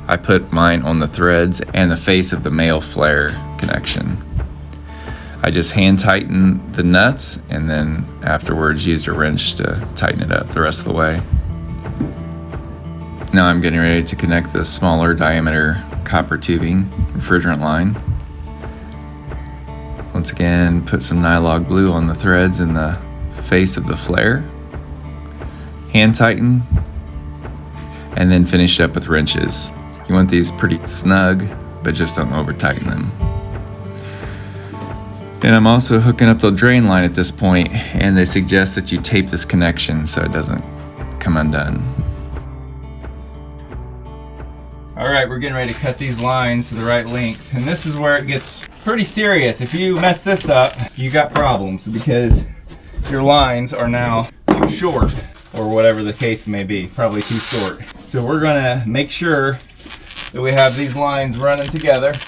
I put mine on the threads and the face of the male flare connection. I just hand tighten the nuts and then afterwards used a wrench to tighten it up the rest of the way. Now I'm getting ready to connect the smaller diameter copper tubing refrigerant line. Once again, put some nylon glue on the threads in the face of the flare. Hand tighten, and then finish up with wrenches. You want these pretty snug, but just don't over tighten them. And I'm also hooking up the drain line at this point, and they suggest that you tape this connection so it doesn't come undone. All right, we're getting ready to cut these lines to the right length, and this is where it gets pretty serious. If you mess this up, you got problems because your lines are now too short, or whatever the case may be, probably too short. So we're gonna make sure that we have these lines running together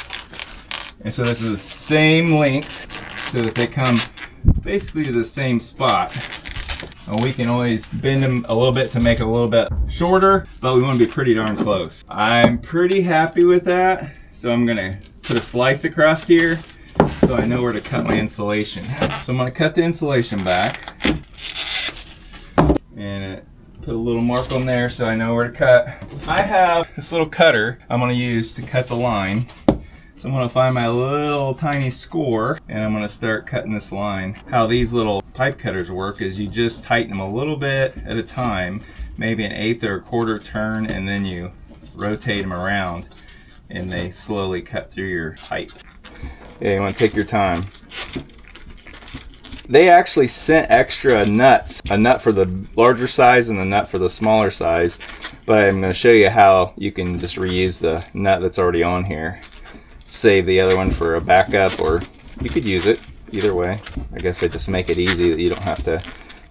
And so this is the same length so that they come basically to the same spot. And we can always bend them a little bit to make it a little bit shorter, but we want to be pretty darn close. I'm pretty happy with that. So I'm gonna put a slice across here so I know where to cut my insulation. So I'm gonna cut the insulation back and put a little mark on there so I know where to cut. I have this little cutter I'm gonna use to cut the line. So I'm gonna find my little tiny score and I'm gonna start cutting this line. How these little pipe cutters work is you just tighten them a little bit at a time, maybe an eighth or a quarter turn, and then you rotate them around and they slowly cut through your pipe. Yeah, you wanna take your time. They actually sent extra nuts, a nut for the larger size and a nut for the smaller size, but I'm going to show you how you can just reuse the nut that's already on here. Save the other one for a backup, or you could use it either way. I guess they just make it easy that you don't have to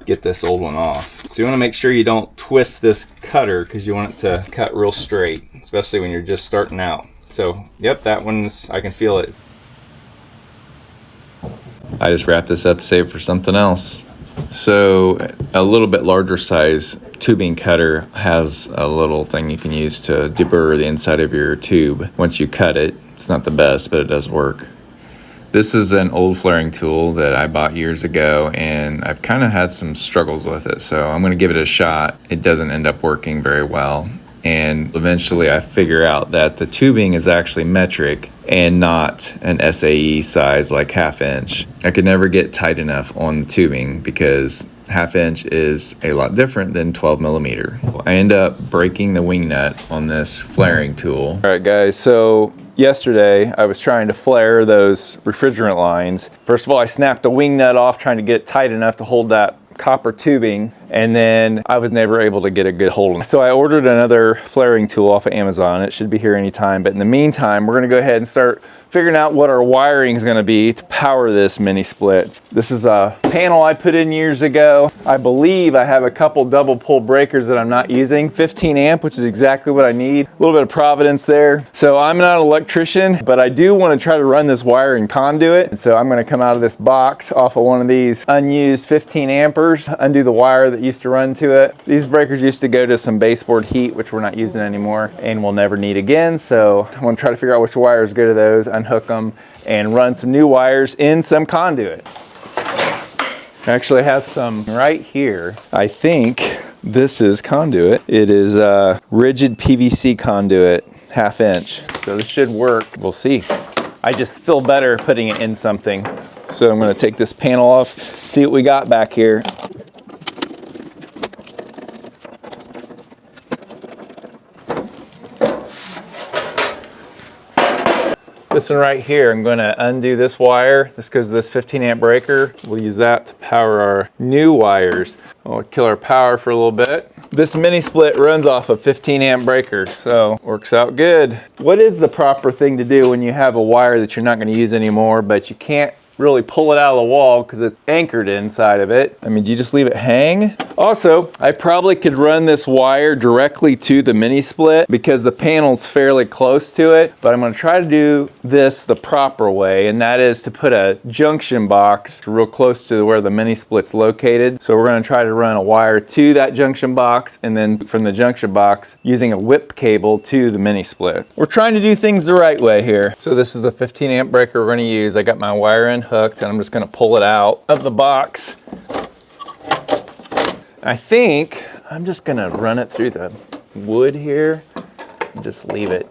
get this old one off. So you want to make sure you don't twist this cutter because you want it to cut real straight, especially when you're just starting out. So yep, that one's, I can feel it. I just wrapped this up to save for something else. So a little bit larger size tubing cutter has a little thing you can use to deburr the inside of your tube. Once you cut it, it's not the best, but it does work. This is an old flaring tool that I bought years ago, and I've kind of had some struggles with it, so I'm going to give it a shot. It doesn't end up working very well, and eventually I figure out that the tubing is actually metric and not an SAE size like 1/2 inch. I could never get tight enough on the tubing because 1/2 inch is a lot different than 12 millimeter. I end up breaking the wing nut on this flaring tool. All right guys, so yesterday I was trying to flare those refrigerant lines. First of all, I snapped the wing nut off trying to get it tight enough to hold that copper tubing, and then I was never able to get a good hold on it. So I ordered another flaring tool off of Amazon. It should be here anytime, but in the meantime, we're gonna go ahead and start figuring out what our wiring is gonna be to power this mini split. This is a panel I put in years ago. I believe I have a couple double pole breakers that I'm not using. 15 amp, which is exactly what I need. A little bit of providence there. So I'm not an electrician, but I do wanna try to run this wire in conduit. And so I'm gonna come out of this box off of one of these unused 15 ampers, undo the wire that used to run to it. These breakers used to go to some baseboard heat, which we're not using anymore and we'll never need again. So I'm gonna try to figure out which wires go to those, unhook them, and run some new wires in some conduit. I actually have some right here. I think this is conduit. It is a rigid PVC conduit, 1/2 inch. So this should work. We'll see. I just feel better putting it in something. So I'm gonna take this panel off, see what we got back here. This one right here, I'm gonna undo this wire. This goes to this 15 amp breaker. We'll use that to power our new wires. We'll kill our power for a little bit. This mini split runs off a 15 amp breaker, so works out good. What is the proper thing to do when you have a wire that you're not gonna use anymore, but you can't really pull it out of the wall because it's anchored inside of it? I mean, do you just leave it hang? Also, I probably could run this wire directly to the mini split because the panel's fairly close to it, but I'm gonna try to do this the proper way, and that is to put a junction box real close to where the mini split's located. So we're gonna try to run a wire to that junction box, and then from the junction box, using a whip cable to the mini split. We're trying to do things the right way here. So this is the 15 amp breaker we're gonna use. I got my wire in hooked, and I'm just gonna pull it out of the box. I think I'm just gonna run it through the wood here and just leave it.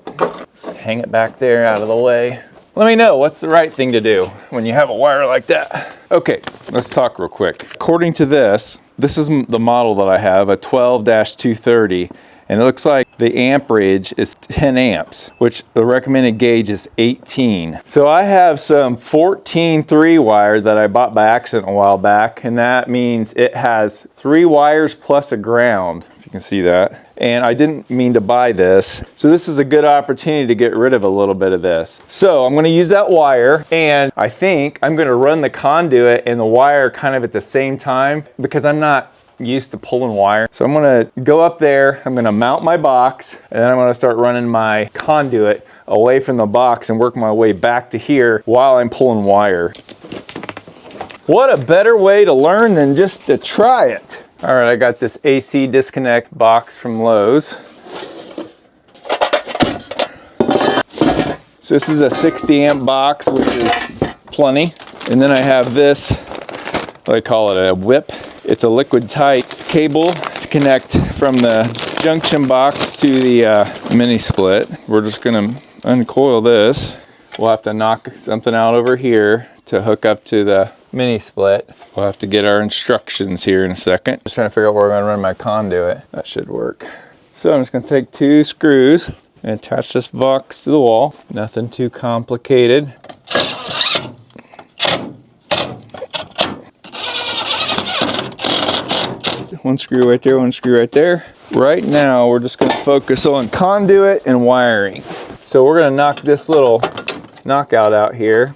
Just hang it back there out of the way. Let me know what's the right thing to do when you have a wire like that. Okay, let's talk real quick. According to this is the model that I have, a 12-230. And it looks like the amperage is 10 amps, which the recommended gauge is 18. So I have some 14-3 wire that I bought by accident a while back, and that means it has 3 wires plus a ground, if you can see that. And I didn't mean to buy this. So this is a good opportunity to get rid of a little bit of this. So I'm gonna use that wire, and I think I'm gonna run the conduit and the wire kind of at the same time because I'm not used to pulling wire. So I'm gonna go up there, I'm gonna mount my box, and then I'm gonna start running my conduit away from the box and work my way back to here while I'm pulling wire. What a better way to learn than just to try it. All right, I got this AC disconnect box from Lowe's. So this is a 60 amp box, which is plenty. And then I have this, what I call it, a whip. It's a liquid tight cable to connect from the junction box to the mini split. We're just gonna uncoil this. We'll have to knock something out over here to hook up to the mini split. We'll have to get our instructions here in a second. Just trying to figure out where I'm gonna run my conduit. That should work. So I'm just gonna take 2 screws and attach this box to the wall. Nothing too complicated. One screw right there, one screw right there. Right now, we're just gonna focus on conduit and wiring. So we're gonna knock this little knockout out here.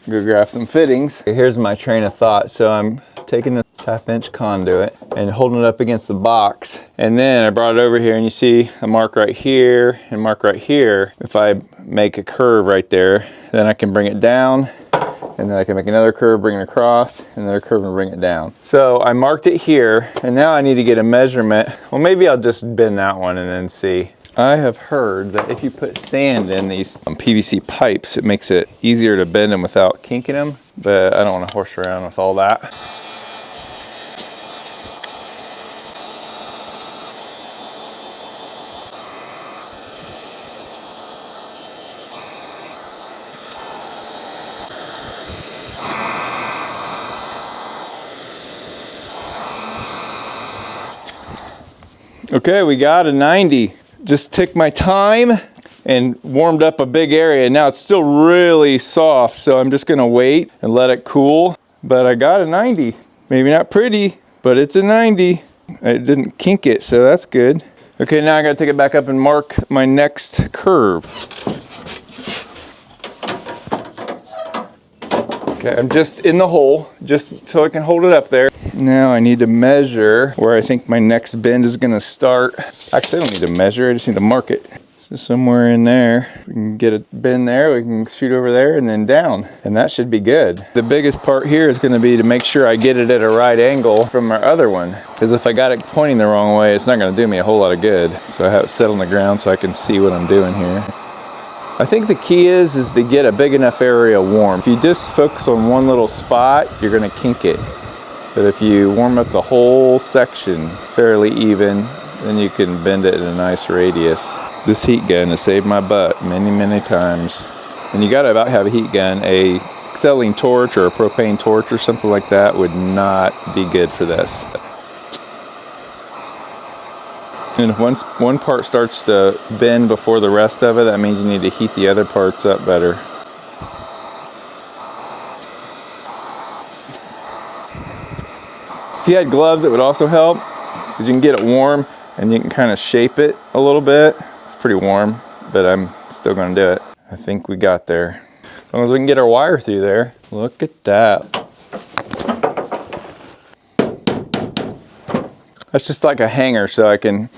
Go grab some fittings. Here's my train of thought. So I'm taking this 1/2 inch conduit and holding it up against the box. And then I brought it over here and you see a mark right here and mark right here. If I make a curve right there, then I can bring it down, and then I can make another curve, bring it across, and another curve and bring it down. So I marked it here, and now I need to get a measurement. Well, maybe I'll just bend that one and then see. I have heard that if you put sand in these PVC pipes, it makes it easier to bend them without kinking them, but I don't want to horse around with all that. Okay, we got a 90. Just took my time and warmed up a big area. Now it's still really soft, so I'm just gonna wait and let it cool. But I got a 90. Maybe not pretty, but it's a 90. I didn't kink it, so that's good. Okay, now I gotta take it back up and mark my next curve. Okay, I'm just in the hole, just so I can hold it up there. Now I need to measure where I think my next bend is gonna start. Actually, I don't need to measure, I just need to mark it. So somewhere in there, we can get a bend there, we can shoot over there and then down, and that should be good. The biggest part here is gonna be to make sure I get it at a right angle from our other one, because if I got it pointing the wrong way, it's not gonna do me a whole lot of good. So I have it set on the ground so I can see what I'm doing here. I think the key is to get a big enough area warm. If you just focus on one little spot, you're gonna kink it. But if you warm up the whole section fairly even, then you can bend it in a nice radius. This heat gun has saved my butt many, many times. And you gotta about have a heat gun. A acetylene torch or a propane torch or something like that would not be good for this. And if one part starts to bend before the rest of it, that means you need to heat the other parts up better. If you had gloves, it would also help, because you can get it warm and you can kind of shape it a little bit. It's pretty warm, but I'm still gonna do it. I think we got there. As long as we can get our wire through there. Look at that. That's just like a hanger, so I can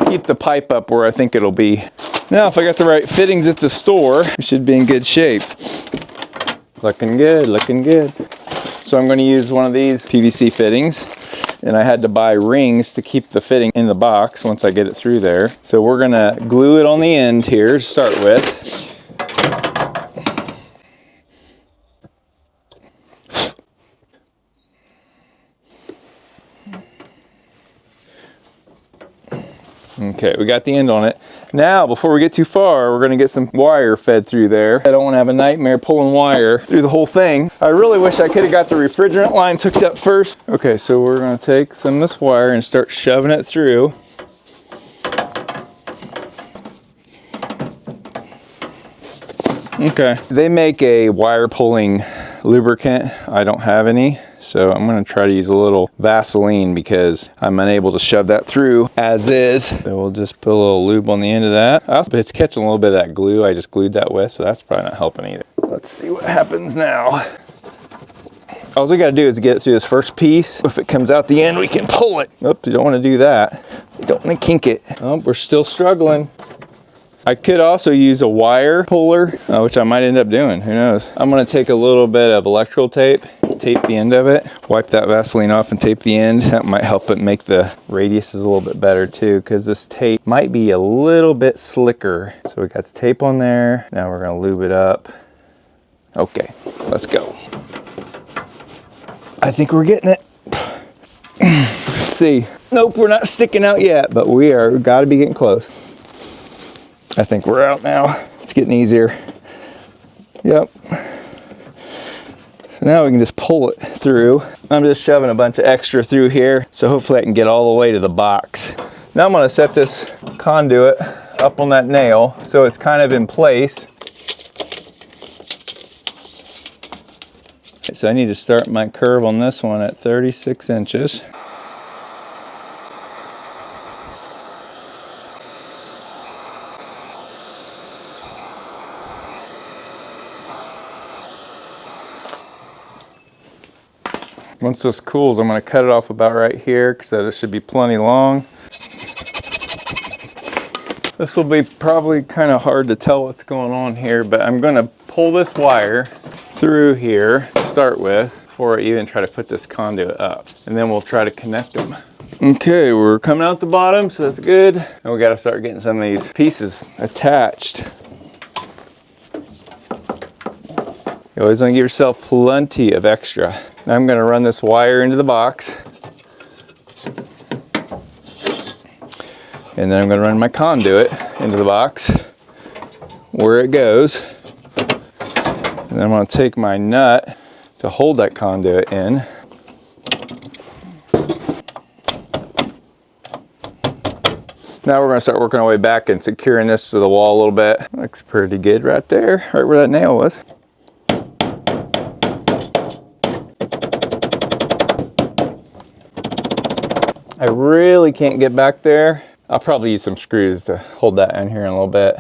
keep the pipe up where I think it'll be. Now, if I got the right fittings at the store, we should be in good shape. Looking good, looking good. So I'm going to use one of these PVC fittings, and I had to buy rings to keep the fitting in the box once I get it through there. So we're going to glue it on the end here to start with. Okay, we got the end on it. Now, before we get too far, we're gonna get some wire fed through there. I don't wanna have a nightmare pulling wire through the whole thing. I really wish I could've got the refrigerant lines hooked up first. Okay, so we're gonna take some of this wire and start shoving it through. Okay, they make a wire pulling lubricant. I don't have any. So I'm gonna try to use a little Vaseline because I'm unable to shove that through as is. So we'll just put a little lube on the end of that. But it's catching a little bit of that glue I just glued that with, so that's probably not helping either. Let's see what happens now. All we gotta do is get through this first piece. If it comes out the end, we can pull it. Oops, you don't wanna do that. You don't wanna kink it. Oh, we're still struggling. I could also use a wire puller, which I might end up doing, who knows. I'm gonna take a little bit of electrical tape, tape the end of it, wipe that Vaseline off and tape the end. That might help it make the radiuses a little bit better too, because this tape might be a little bit slicker. So we got the tape on there. Now we're gonna lube it up. Okay, let's go. I think we're getting it. Let's see. Nope, we're not sticking out yet, but we gotta be getting close. I think we're out now. It's getting easier. Yep. So now we can just pull it through. I'm just shoving a bunch of extra through here, so hopefully I can get all the way to the box. Now I'm gonna set this conduit up on that nail so it's kind of in place. So I need to start my curve on this one at 36 inches. Once this cools, I'm going to cut it off about right here because it should be plenty long. This will be probably kind of hard to tell what's going on here, but I'm going to pull this wire through here to start with before I even try to put this conduit up. And then we'll try to connect them. Okay, we're coming out the bottom, so that's good. And we got to start getting some of these pieces attached. You always want to give yourself plenty of extra. Now I'm going to run this wire into the box. And then I'm going to run my conduit into the box where it goes. And then I'm going to take my nut to hold that conduit in. Now we're going to start working our way back and securing this to the wall a little bit. Looks pretty good right there, right where that nail was. I really can't get back there. I'll probably use some screws to hold that in here in a little bit.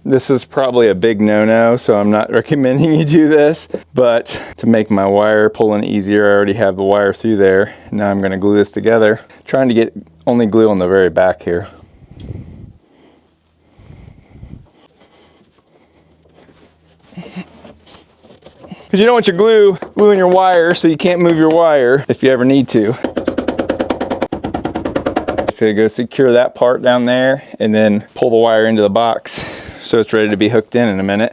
This is probably a big no-no, so I'm not recommending you do this, but to make my wire pulling easier, I already have the wire through there. Now I'm gonna glue this together, trying to get only glue on the very back here. Because you don't want your gluing your wire so you can't move your wire if you ever need to. So go secure that part down there and then pull the wire into the box so it's ready to be hooked in a minute.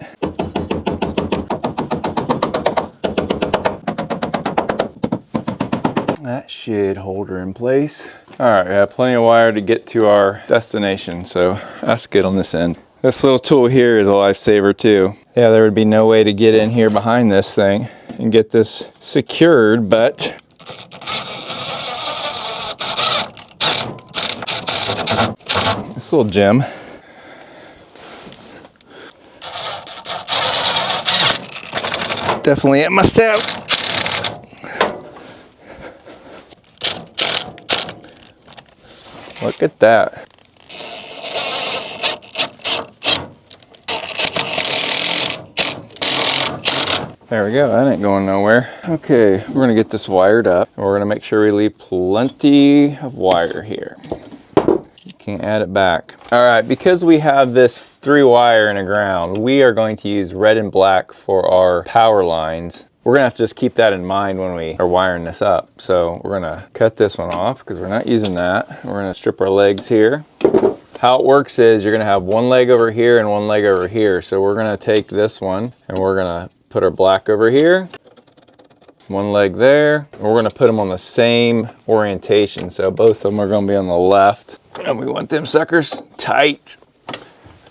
That should hold her in place. All right, we have plenty of wire to get to our destination, so that's good on this end. This little tool here is a lifesaver too. Yeah, there would be no way to get in here behind this thing and get this secured, but this little gem. Definitely it must have. Look at that. There we go, that ain't going nowhere. Okay, we're gonna get this wired up. And we're gonna make sure we leave plenty of wire here. You can't add it back. All right, because we have this 3-wire and a ground, we are going to use red and black for our power lines. We're gonna have to just keep that in mind when we are wiring this up. So we're gonna cut this one off because we're not using that. We're gonna strip our legs here. How it works is you're gonna have one leg over here and one leg over here. So we're gonna take this one and we're gonna put our black over here, one leg there, and we're gonna put them on the same orientation. So both of them are gonna be on the left, and we want them suckers tight.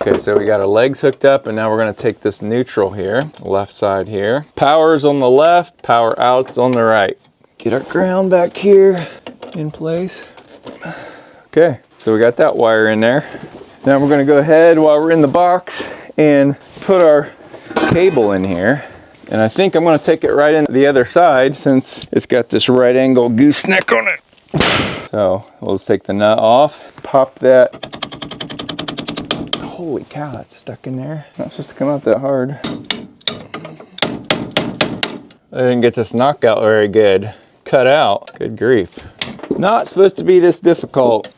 Okay, so we got our legs hooked up, and now we're gonna take this neutral here, left side here. Power's on the left, power out's on the right. Get our ground back here in place. Okay, so we got that wire in there. Now we're gonna go ahead while we're in the box and put our cable in here. And I think I'm going to take it right in the other side since it's got this right angle gooseneck on it. So we'll just take the nut off, pop that. Holy cow, that's stuck in there. Not supposed to come out that hard. I didn't get this knockout very good. Cut out, good grief. Not supposed to be this difficult.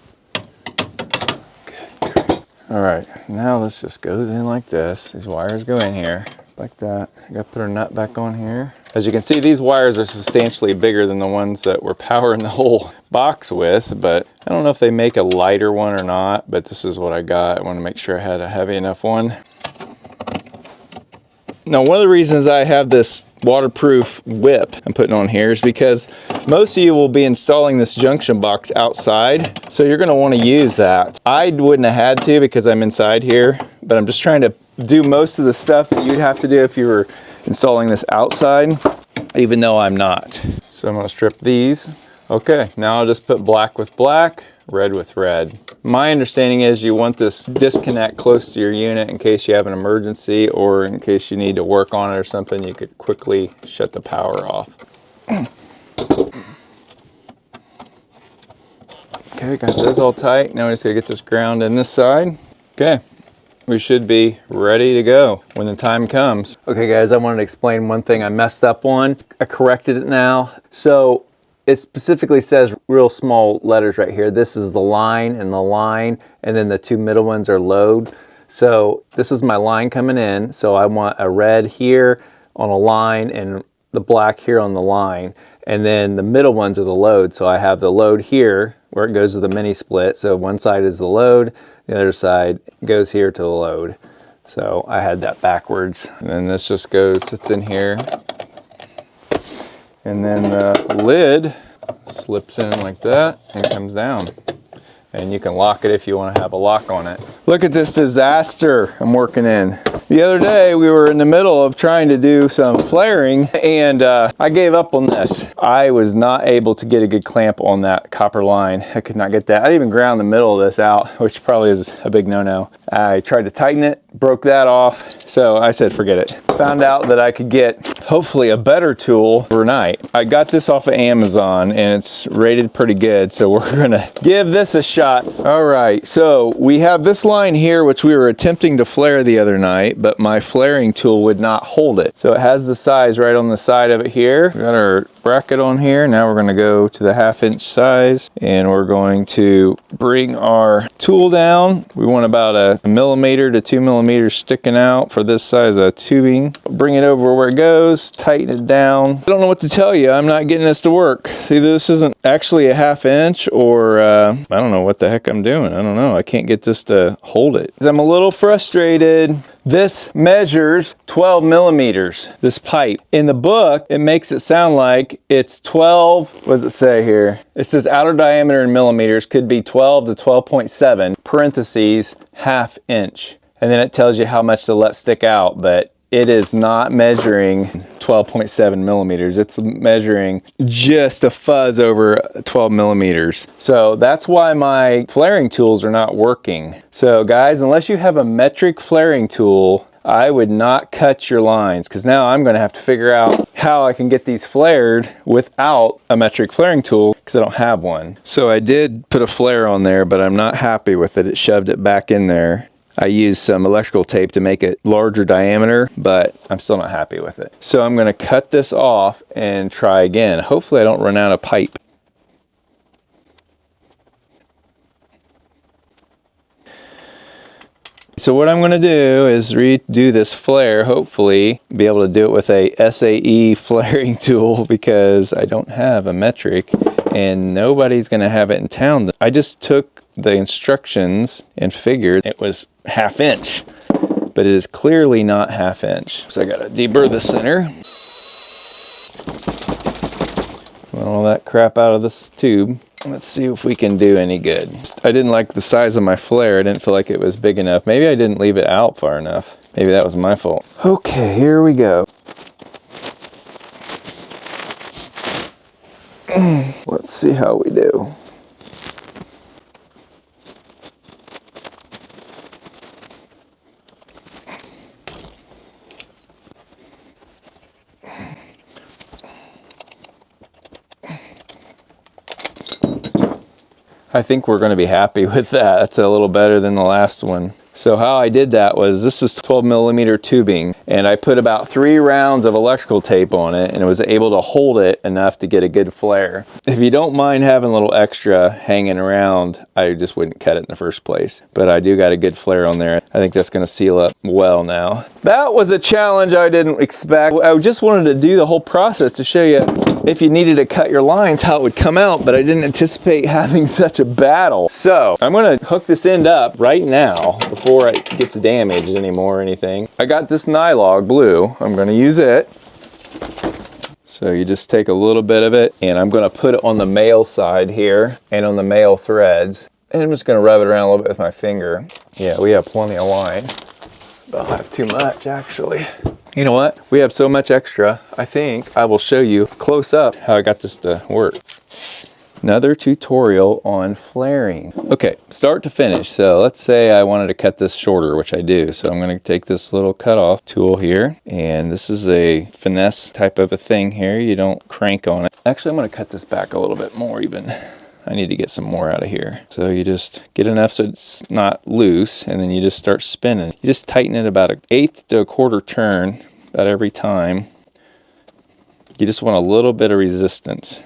All right, now this just goes in like this. These wires go in here like that. I gotta put our nut back on here. As you can see, these wires are substantially bigger than the ones that we're powering the whole box with, but I don't know if they make a lighter one or not, but this is what I got. I want to make sure I had a heavy enough one. Now, one of the reasons I have this waterproof whip I'm putting on here is because most of you will be installing this junction box outside, so you're going to want to use that. I wouldn't have had to because I'm inside here, but I'm just trying to do most of the stuff that you'd have to do if you were installing this outside, even though I'm not. So I'm going to strip these. Okay, now I'll just put black with black, red with red. My understanding is you want this disconnect close to your unit in case you have an emergency or in case you need to work on it or something, you could quickly shut the power off. Okay, got those all tight. Now we just gotta get this ground in this side. Okay, we should be ready to go when the time comes. Okay guys, I wanted to explain one thing I messed up on. I corrected it now. So it specifically says real small letters right here. This is the line, and then the two middle ones are load. So this is my line coming in. So I want a red here on a line and the black here on the line. And then the middle ones are the load. So I have the load here where it goes to the mini split. So one side is the load, the other side goes here to the load. So I had that backwards. And then this just goes, sits in here. And then the lid slips in like that and comes down. And you can lock it if you want to have a lock on it. Look at this disaster I'm working in. The other day we were in the middle of trying to do some flaring and I gave up on this. I was not able to get a good clamp on that copper line. I could not get that. I even ground the middle of this out, which probably is a big no-no. I tried to tighten it, broke that off. So I said, forget it. Found out that I could get hopefully a better tool overnight. I got this off of Amazon and it's rated pretty good. So we're gonna give this a shot. All right, so we have this line here, which we were attempting to flare the other night, but my flaring tool would not hold it. So it has the size right on the side of it here. We got our bracket on here. Now we're gonna go to the 1/2 inch size and we're going to bring our tool down. We want about a millimeter to 2 millimeters sticking out for this size of tubing. Bring it over where it goes, tighten it down. I don't know what to tell you. I'm not getting this to work. See, this isn't actually a 1/2 inch or I don't know what the heck I'm doing. I don't know. I can't get this to hold it. I'm a little frustrated. This measures 12 millimeters, this pipe. In the book, it makes it sound like it's 12, what does it say here? It says outer diameter in millimeters could be 12 to 12.7, parentheses, 1/2 inch. And then it tells you how much to let stick out, but it is not measuring 12.7 millimeters. It's measuring just a fuzz over 12 millimeters. So that's why my flaring tools are not working. So guys, unless you have a metric flaring tool, I would not cut your lines because now I'm going to have to figure out how I can get these flared without a metric flaring tool because I don't have one. So I did put a flare on there, but I'm not happy with it. It shoved it back in there. I used some electrical tape to make it larger diameter, but I'm still not happy with it. So I'm going to cut this off and try again. Hopefully I don't run out of pipe. So what I'm going to do is redo this flare, hopefully be able to do it with a SAE flaring tool because I don't have a metric and nobody's going to have it in town. I just took the instructions and figured it was 1/2 inch, but it is clearly not 1/2 inch. So I got to deburr the center. Put all that crap out of this tube. Let's see if we can do any good. I didn't like the size of my flare. I didn't feel like it was big enough. Maybe I didn't leave it out far enough. Maybe that was my fault. Okay, here we go. Let's see how we do. I think we're going to be happy with that. That's a little better than the last one. So how I did that was, this is 12mm tubing, and I put about 3 rounds of electrical tape on it, and it was able to hold it enough to get a good flare. If you don't mind having a little extra hanging around, I just wouldn't cut it in the first place. But I do got a good flare on there. I think that's going to seal up well now. That was a challenge I didn't expect. I just wanted to do the whole process to show you if you needed to cut your lines, how it would come out, but I didn't anticipate having such a battle. So I'm going to hook this end up right now before it gets damaged anymore or anything. I got this nylon blue. I'm going to use it. So you just take a little bit of it, and I'm going to put it on the male side here and on the male threads. And I'm just going to rub it around a little bit with my finger. Yeah, we have plenty of line. I'll have too much, actually. You know what? We have so much extra, I think I will show you close up how I got this to work. Another tutorial on flaring. Okay, start to finish. So let's say I wanted to cut this shorter, which I do. So I'm going to take this little cutoff tool here, and this is a finesse type of a thing here. You don't crank on it. Actually, I'm going to cut this back a little bit more even. I need to get some more out of here. So you just get enough so it's not loose, and then you just start spinning. You just tighten it about 1/8 to 1/4 turn about every time. You just want a little bit of resistance.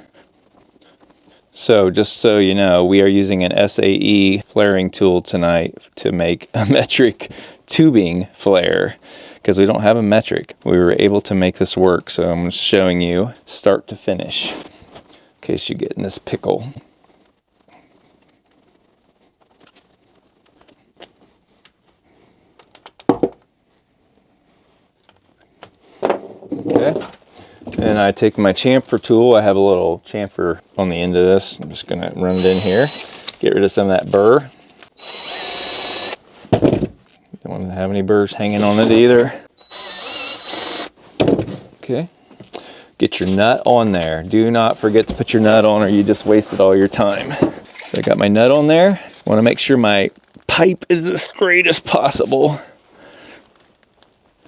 So just so you know, we are using an SAE flaring tool tonight to make a metric tubing flare because we don't have a metric. We were able to make this work, so I'm showing you start to finish in case you get in this pickle. Okay, and I take my chamfer tool. I have a little chamfer on the end of this. I'm just gonna run it in here, get rid of some of that burr. Don't want to have any burrs hanging on it either. Okay, get your nut on there. Do not forget to put your nut on or you just wasted all your time. So I got my nut on there. Want to make sure my pipe is as straight as possible,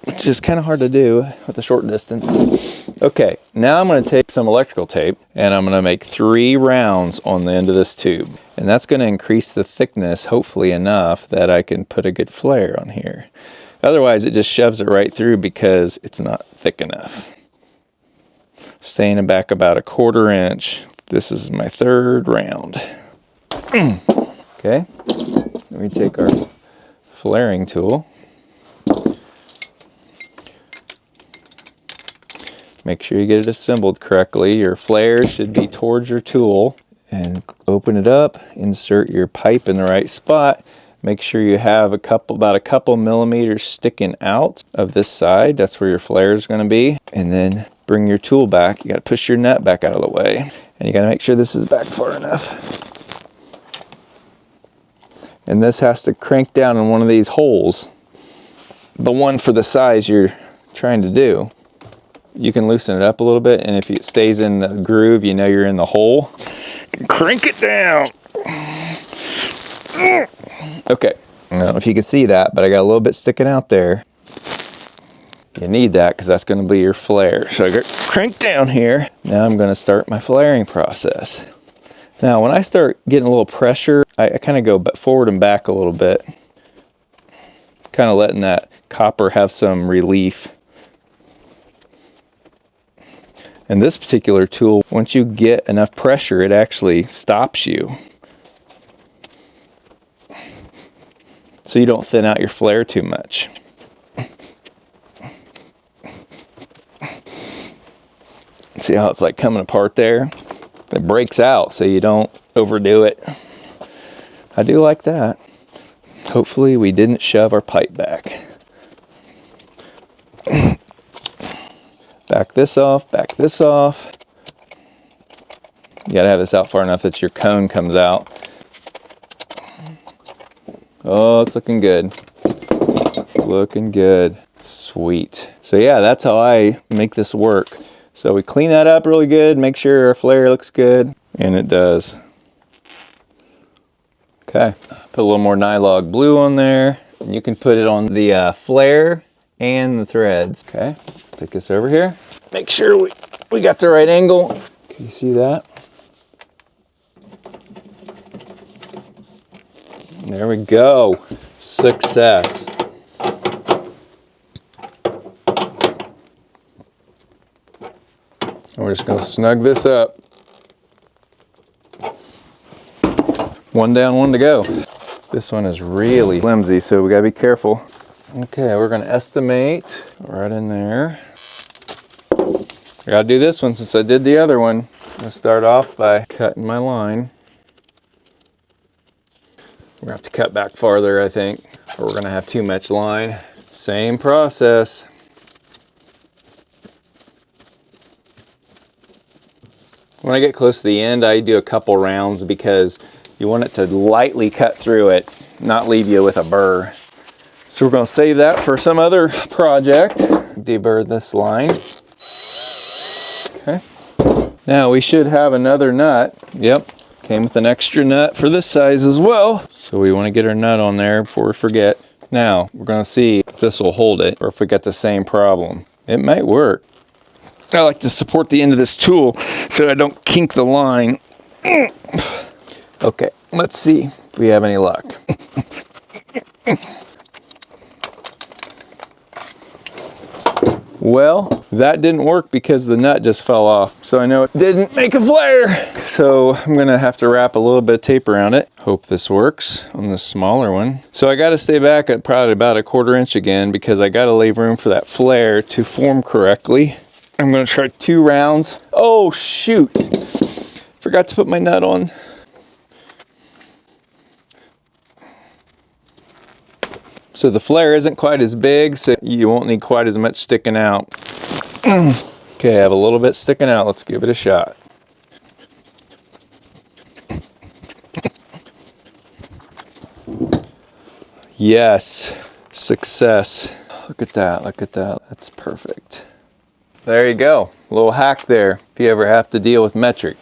which is kind of hard to do with a short distance. Okay, now I'm going to take some electrical tape and I'm going to make 3 rounds on the end of this tube. And that's going to increase the thickness, hopefully enough that I can put a good flare on here. Otherwise, it just shoves it right through because it's not thick enough. Staying back about 1/4 inch. This is my 3rd round. Okay, let me take our flaring tool. Make sure you get it assembled correctly. Your flare should be towards your tool. And open it up, insert your pipe in the right spot. Make sure you have about a couple millimeters sticking out of this side. That's where your flare is going to be. And then bring your tool back. You got to push your nut back out of the way. And you got to make sure this is back far enough. And this has to crank down in one of these holes. The one for the size you're trying to do. You can loosen it up a little bit, and if it stays in the groove, you know you're in the hole. Crank it down. Okay, I don't know if you can see that, but I got a little bit sticking out there. You need that because that's going to be your flare. So I got cranked down here. Now I'm going to start my flaring process. Now when I start getting a little pressure, I kind of go forward and back a little bit. Kind of letting that copper have some relief. And this particular tool, once you get enough pressure, it actually stops you. So you don't thin out your flare too much. See how it's like coming apart there? It breaks out so you don't overdo it. I do like that. Hopefully we didn't shove our pipe back. Back this off, back this off. You gotta have this out far enough that your cone comes out. Oh, it's looking good. Looking good. Sweet. So yeah, that's how I make this work. So we clean that up really good, make sure our flare looks good, and it does. Okay, put a little more nylon blue on there. And you can put it on the flare and the threads. Okay, take this over here. Make sure we got the right angle. Can you see that? There we go. Success. We're just going to snug this up. One down, one to go. This one is really flimsy, so we got to be careful. Okay, we're going to estimate right in there. I got to do this one since I did the other one. I'm going to start off by cutting my line. We're going to have to cut back farther, I think, or we're going to have too much line. Same process. When I get close to the end, I do a couple rounds because you want it to lightly cut through it, not leave you with a burr. So we're going to save that for some other project. Deburr this line. Okay. Now we should have another nut. Yep. Came with an extra nut for this size as well. So we want to get our nut on there before we forget. Now we're going to see if this will hold it or if we got the same problem. It might work. I like to support the end of this tool so I don't kink the line. Okay, let's see if we have any luck. Well, that didn't work because the nut just fell off. So I know it didn't make a flare. So I'm gonna have to wrap a little bit of tape around it. Hope this works on the smaller one. So I gotta stay back at probably about a 1/4 inch again because I gotta leave room for that flare to form correctly. I'm gonna try 2 rounds. Oh shoot, forgot to put my nut on. So the flare isn't quite as big, so you won't need quite as much sticking out. Okay, I have a little bit sticking out. Let's give it a shot. Yes, success. Look at that, look at that. That's perfect. There you go, a little hack there if you ever have to deal with metric.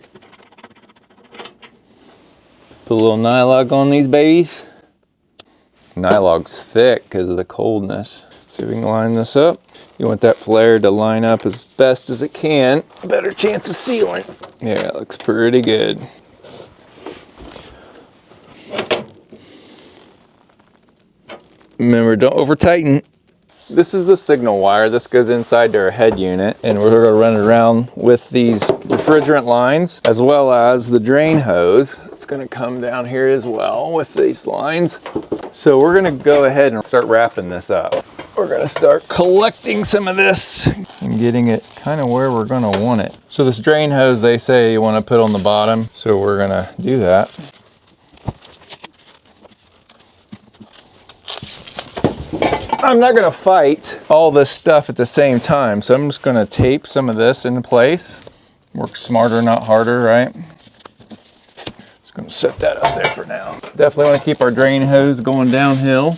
Put a little nylog on these babies. Nylog's thick because of the coldness. See if we can line this up. You want that flare to line up as best as it can. Better chance of sealing. Yeah, it looks pretty good. Remember, don't over tighten. This is the signal wire. This goes inside to our head unit, and we're gonna run it around with these refrigerant lines as well as the drain hose. It's gonna come down here as well with these lines. So we're gonna go ahead and start wrapping this up. We're gonna start collecting some of this and getting it kind of where we're gonna want it. So this drain hose, they say you wanna put on the bottom, so we're gonna do that. I'm not gonna fight all this stuff at the same time, so I'm just gonna tape some of this into place. Work smarter, not harder, right? Just gonna set that up there for now. Definitely wanna keep our drain hose going downhill.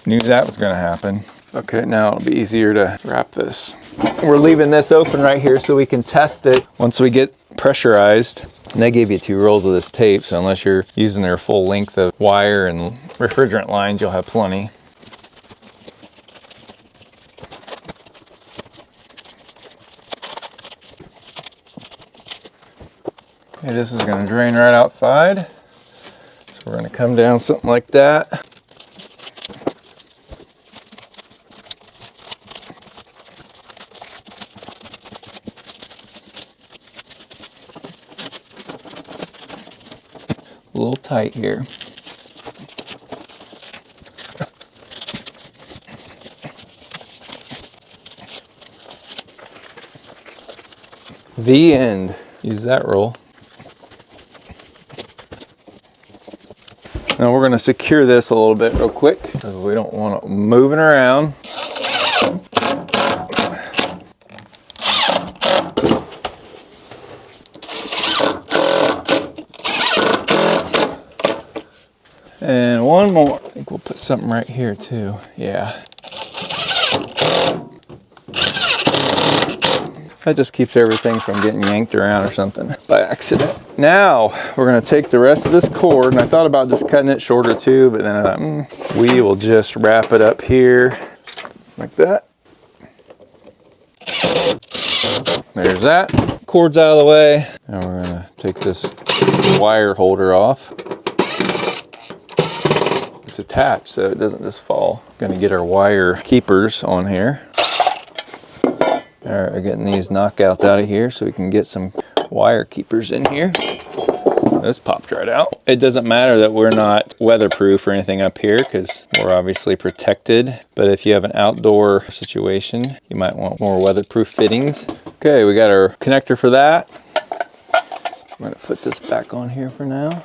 Knew that was gonna happen. Okay, now it'll be easier to wrap this. We're leaving this open right here so we can test it once we get pressurized. And they gave you 2 rolls of this tape, so unless you're using their full length of wire and refrigerant lines, you'll have plenty. Okay, this is going to drain right outside. So we're going to come down something like that. A little tight here. The end. Use that roll. Now we're going to secure this a little bit real quick because we don't want it moving around. And one more. I think we'll put something right here too. Yeah. That just keeps everything from getting yanked around or something by accident. Now we're gonna take the rest of this cord, and I thought about just cutting it shorter too, but then I thought, we will just wrap it up here like that. There's that. Cord's out of the way. Now we're gonna take this wire holder off. it's attached so it doesn't just fall. Gonna get our wire keepers on here. All right, we're getting these knockouts out of here so we can get some wire keepers in here. This popped right out. It doesn't matter that we're not weatherproof or anything up here because we're obviously protected. But if you have an outdoor situation, you might want more weatherproof fittings. Okay, we got our connector for that. I'm gonna put this back on here for now.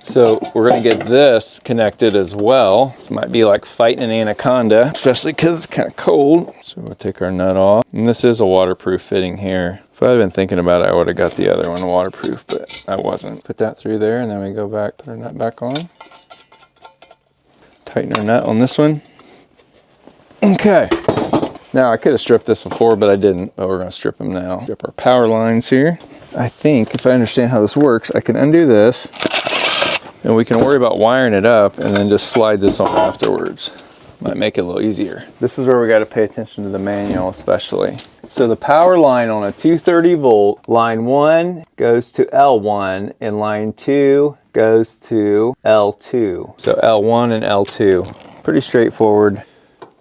So we're gonna get this connected as well. This might be like fighting an anaconda, especially because it's kind of cold. So we'll take our nut off. And this is a waterproof fitting here. If I had been thinking about it, I would have got the other one waterproof, but I wasn't. Put that through there and then we go back, put our nut back on. Tighten our nut on this one. Okay. Now I could have stripped this before, but I didn't, but we're gonna strip them now. Strip our power lines here. I think if I understand how this works, I can undo this and we can worry about wiring it up and then just slide this on afterwards. Might make it a little easier. This is where we got to pay attention to the manual especially. So the power line on a 230 volt, line 1 goes to L1 and line 2 goes to L2. So L1 and L2. Pretty straightforward.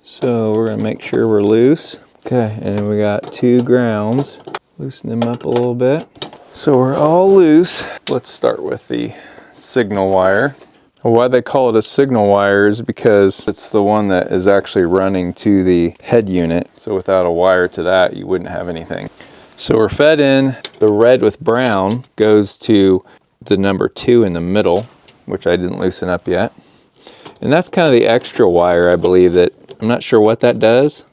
So we're going to make sure we're loose. Okay, and then we got 2 grounds. Loosen them up a little bit. So we're all loose. Let's start with the signal wire. Why they call it a signal wire is because it's the one that is actually running to the head unit. So without a wire to that, you wouldn't have anything. So we're fed in. The red with brown goes to the number 2 in the middle, which I didn't loosen up yet. And that's kind of the extra wire, I believe, that I'm not sure what that does.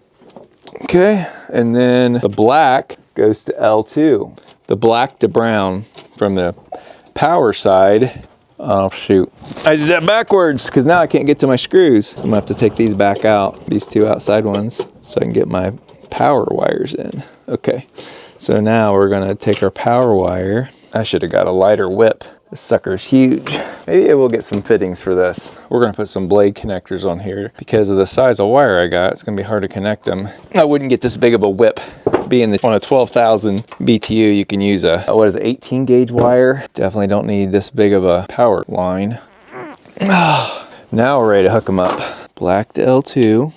Okay, and then the black goes to L2. The black to brown from the power side. Oh shoot, I did that backwards because now I can't get to my screws. So I'm gonna have to take these back out, these 2 outside ones, so I can get my power wires in. Okay, so now we're gonna take our power wire. I should have got a lighter whip. This sucker's huge. Maybe we'll get some fittings for this. We're gonna put some blade connectors on here. Because of the size of wire I got, it's gonna be hard to connect them. I wouldn't get this big of a whip. Being on a 12,000 BTU, you can use a, what is it, 18 gauge wire. Definitely don't need this big of a power line. Now we're ready to hook them up. Black to L2.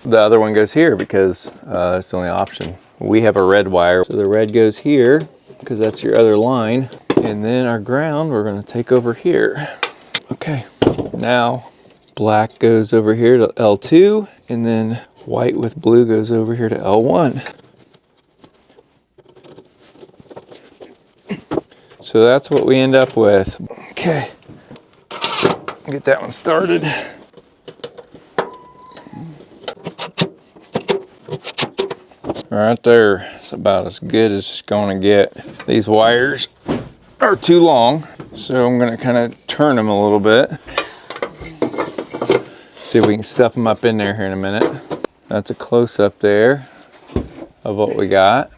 The other one goes here because it's the only option. We have a red wire, so the red goes here because that's your other line. And then our ground, we're gonna take over here. Okay, now black goes over here to L2, and then white with blue goes over here to L1. So that's what we end up with. Okay, get that one started. Right there, it's about as good as it's gonna get. These wires are too long, so I'm gonna kind of turn them a little bit. See if we can stuff them up in there here in a minute. That's a close-up there of what we got.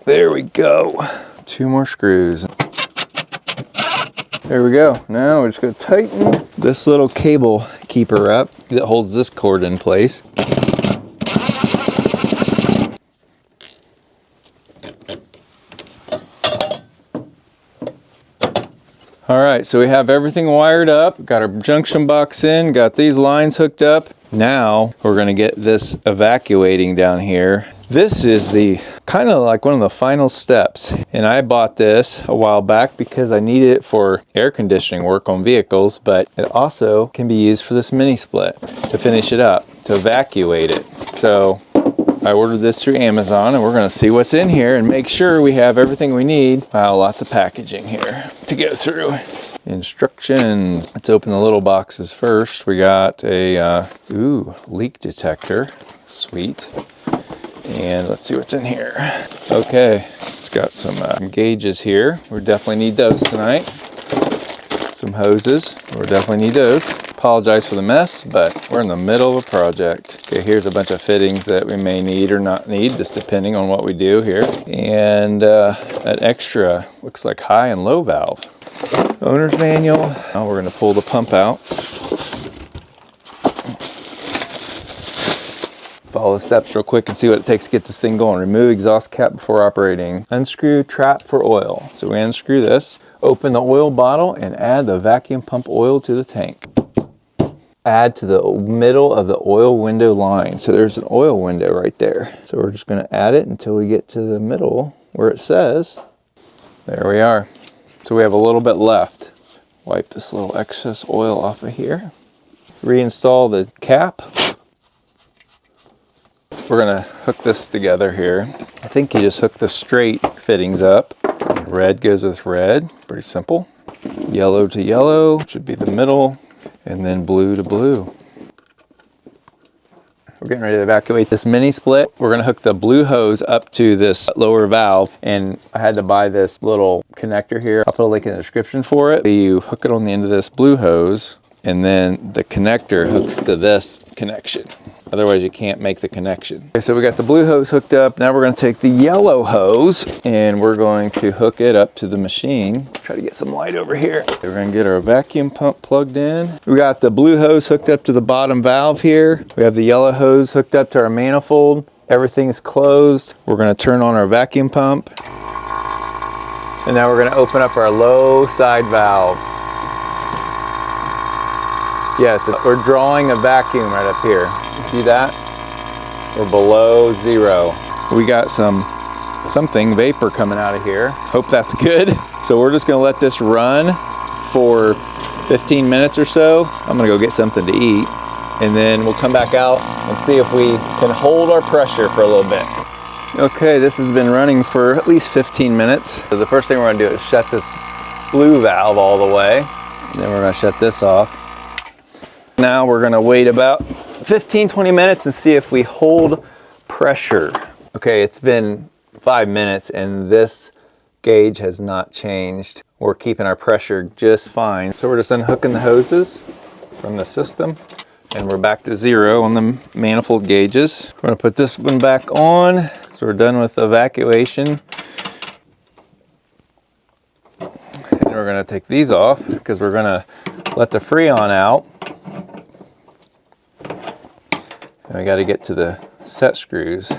There we go. 2 more screws. There we go. Now we're just gonna tighten this little cable keeper up that holds this cord in place. All right, so we have everything wired up, got our junction box in, got these lines hooked up. Now we're gonna get this evacuating down here. This is the kind of like one of the final steps. And I bought this a while back because I needed it for air conditioning work on vehicles, but it also can be used for this mini split to finish it up, to evacuate it. So I ordered this through Amazon and we're gonna see what's in here and make sure we have everything we need. Wow, lots of packaging here to go through. Instructions. Let's open the little boxes first. We got a, leak detector. Sweet. And let's see what's in here. Okay, it's got some gauges here. We definitely need those tonight. Some hoses, we definitely need those. Apologize for the mess, but we're in the middle of a project. Okay, here's a bunch of fittings that we may need or not need, just depending on what we do here. And an extra, looks like high and low valve. Owner's manual. Now we're gonna pull the pump out. Follow the steps real quick and see what it takes to get this thing going. Remove exhaust cap before operating. Unscrew trap for oil. So we unscrew this. Open the oil bottle and add the vacuum pump oil to the tank. Add to the middle of the oil window line. So there's an oil window right there. So we're just going to add it until we get to the middle where it says. There we are. So we have a little bit left. Wipe this little excess oil off of here. Reinstall the cap. We're going to hook this together here. I think you just hook the straight fittings up. Red goes with red, pretty simple. Yellow to yellow should be the middle, and then blue to blue. We're getting ready to evacuate this mini split. We're going to hook the blue hose up to this lower valve, and I had to buy this little connector here. I'll put a link in the description for it. You hook it on the end of this blue hose, and then the connector hooks to this connection. Otherwise you can't make the connection. Okay, so we got the blue hose hooked up. Now we're going to take the yellow hose and we're going to hook it up to the machine. Try to get some light over here. We're going to get our vacuum pump plugged in. We got the blue hose hooked up to the bottom valve here. We have the yellow hose hooked up to our manifold. Everything's closed. We're going to turn on our vacuum pump. And now we're going to open up our low side valve. Yes, we're drawing a vacuum right up here. You see that? We're below zero. We got something vapor coming out of here. Hope that's good. So we're just gonna let this run for 15 minutes or so. I'm gonna go get something to eat, and then we'll come back out and see if we can hold our pressure for a little bit. Okay, this has been running for at least 15 minutes. So the first thing we're gonna do is shut this blue valve all the way, and then we're gonna shut this off. Now we're gonna wait about 15-20 minutes and see if we hold pressure. Okay, it's been 5 minutes and this gauge has not changed. We're keeping our pressure just fine. So we're just unhooking the hoses from the system and we're back to zero on the manifold gauges. We're gonna put this one back on. So we're done with evacuation. And we're gonna take these off because we're gonna let the Freon out. And we got to get to the set screws.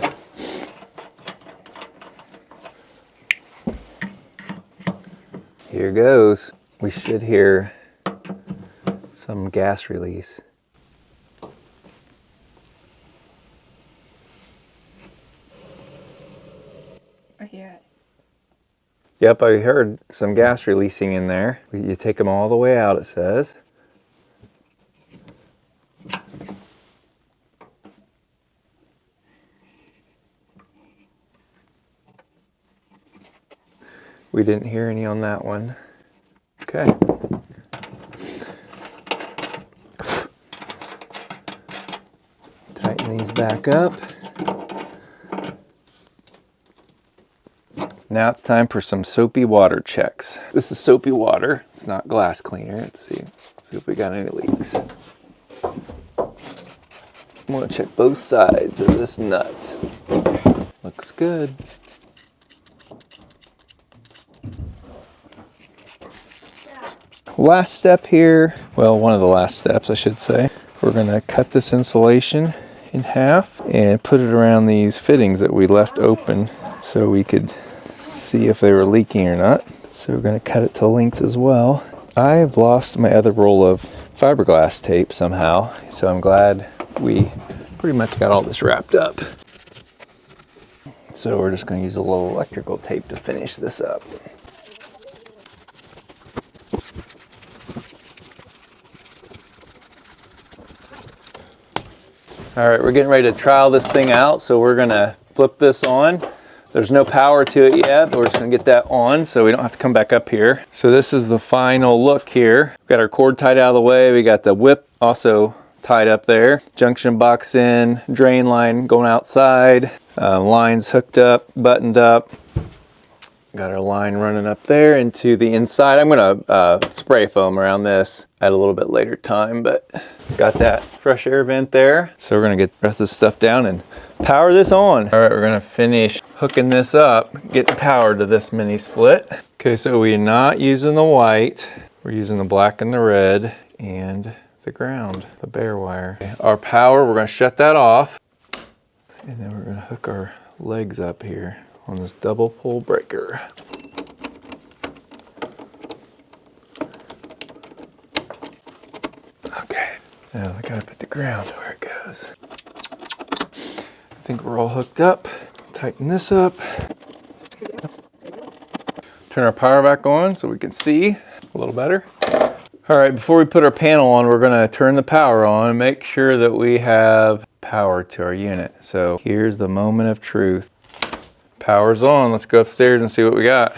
Here goes. We should hear some gas release. Yeah. Yep, I heard some gas releasing in there. You take them all the way out, it says. We didn't hear any on that one. Okay. Tighten these back up. Now it's time for some soapy water checks. This is soapy water. It's not glass cleaner. Let's see if we got any leaks. I'm gonna check both sides of this nut. Looks good. Last step here, well, one of the last steps I should say, we're gonna cut this insulation in half and put it around these fittings that we left open so we could see if they were leaking or not. So we're gonna cut it to length as well. I've lost my other roll of fiberglass tape somehow, so I'm glad we pretty much got all this wrapped up. So we're just gonna use a little electrical tape to finish this up. All right, we're getting ready to trial this thing out, so we're gonna flip this on. There's no power to it yet, but we're just gonna get that on so we don't have to come back up here. So this is the final look here. We've got our cord tied out of the way. We got the whip also tied up there. Junction box in, drain line going outside. Lines hooked up, buttoned up. Got our line running up there into the inside. I'm gonna spray foam around this at a little bit later time, but got that fresh air vent there. So we're gonna get the rest of this stuff down and power this on. All right, we're gonna finish hooking this up, getting power to this mini split. Okay, so we're not using the white. We're using the black and the red and the ground, the bare wire. Okay, our power, we're gonna shut that off. And then we're gonna hook our legs up here on this double pull breaker. Now I gotta put the ground where it goes. I think we're all hooked up. Tighten this up. Turn our power back on so we can see a little better. All right, before we put our panel on, we're gonna turn the power on and make sure that we have power to our unit. So here's the moment of truth. Power's on, let's go upstairs and see what we got.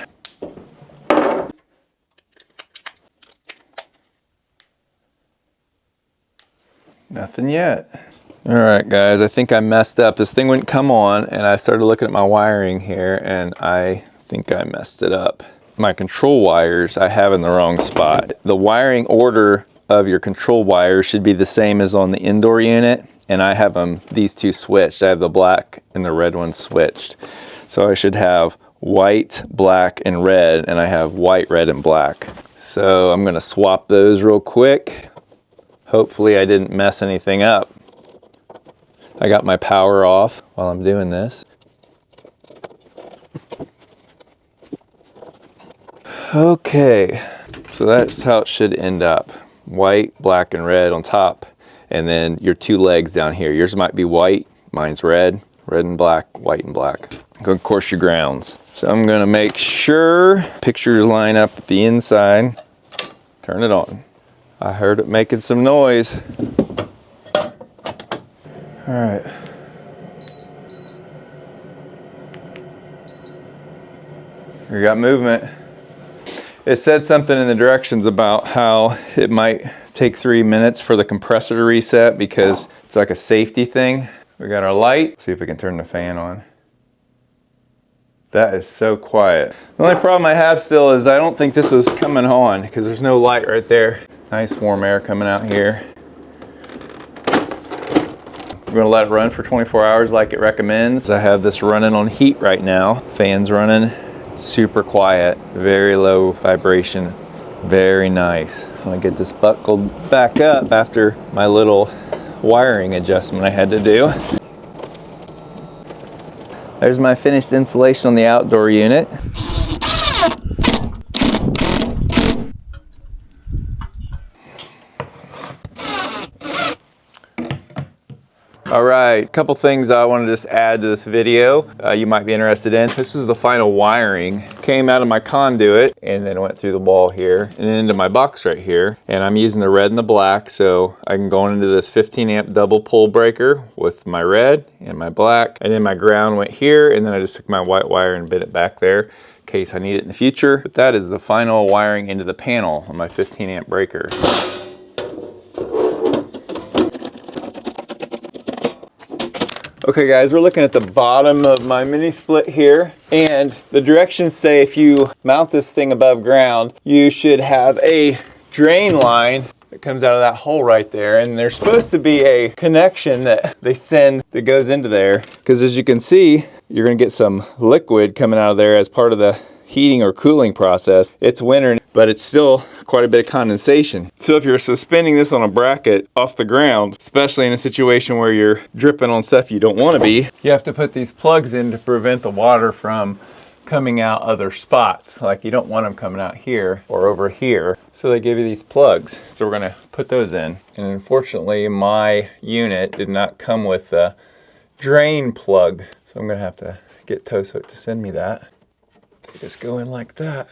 Nothing yet. All right, guys, I think I messed up. This thing wouldn't come on, and I started looking at my wiring here, and I think I messed it up. My control wires I have in the wrong spot. The wiring order of your control wires should be the same as on the indoor unit, and I have these two switched. I have the black and the red one switched. So I should have white, black, and red, and I have white, red, and black. So I'm gonna swap those real quick. Hopefully I didn't mess anything up. I got my power off while I'm doing this. Okay, so that's how it should end up. White, black, and red on top, and then your two legs down here. Yours might be white, mine's red, red and black, white and black. Of course your grounds. So I'm gonna make sure pictures line up at the inside. Turn it on. I heard it making some noise. All right. We got movement. It said something in the directions about how it might take 3 minutes for the compressor to reset because it's like a safety thing. We got our light. Let's see if we can turn the fan on. That is so quiet. The only problem I have still is I don't think this is coming on because there's no light right there. Nice warm air coming out here. We're gonna let it run for 24 hours like it recommends. I have this running on heat right now. Fan's running, super quiet, very low vibration, very nice. I'm gonna get this buckled back up after my little wiring adjustment I had to do. There's my finished installation on the outdoor unit. All right, a couple things I want to just add to this video you might be interested in. This is the final wiring. Came out of my conduit and then went through the wall here and then into my box right here. And I'm using the red and the black, so I can go into this 15 amp double pole breaker with my red and my black. And then my ground went here, and then I just took my white wire and bit it back there in case I need it in the future. But that is the final wiring into the panel on my 15 amp breaker. Okay guys, we're looking at the bottom of my mini split here, and the directions say if you mount this thing above ground, you should have a drain line that comes out of that hole right there, and there's supposed to be a connection that they send that goes into there, because as you can see, you're gonna get some liquid coming out of there as part of the heating or cooling process. It's winter, but it's still quite a bit of condensation. So if you're suspending this on a bracket off the ground, especially in a situation where you're dripping on stuff you don't want to be, you have to put these plugs in to prevent the water from coming out other spots. Like you don't want them coming out here or over here. So they give you these plugs. So we're gonna put those in. And unfortunately, my unit did not come with a drain plug. So I'm gonna have to get Tosot to send me that. Just go in like that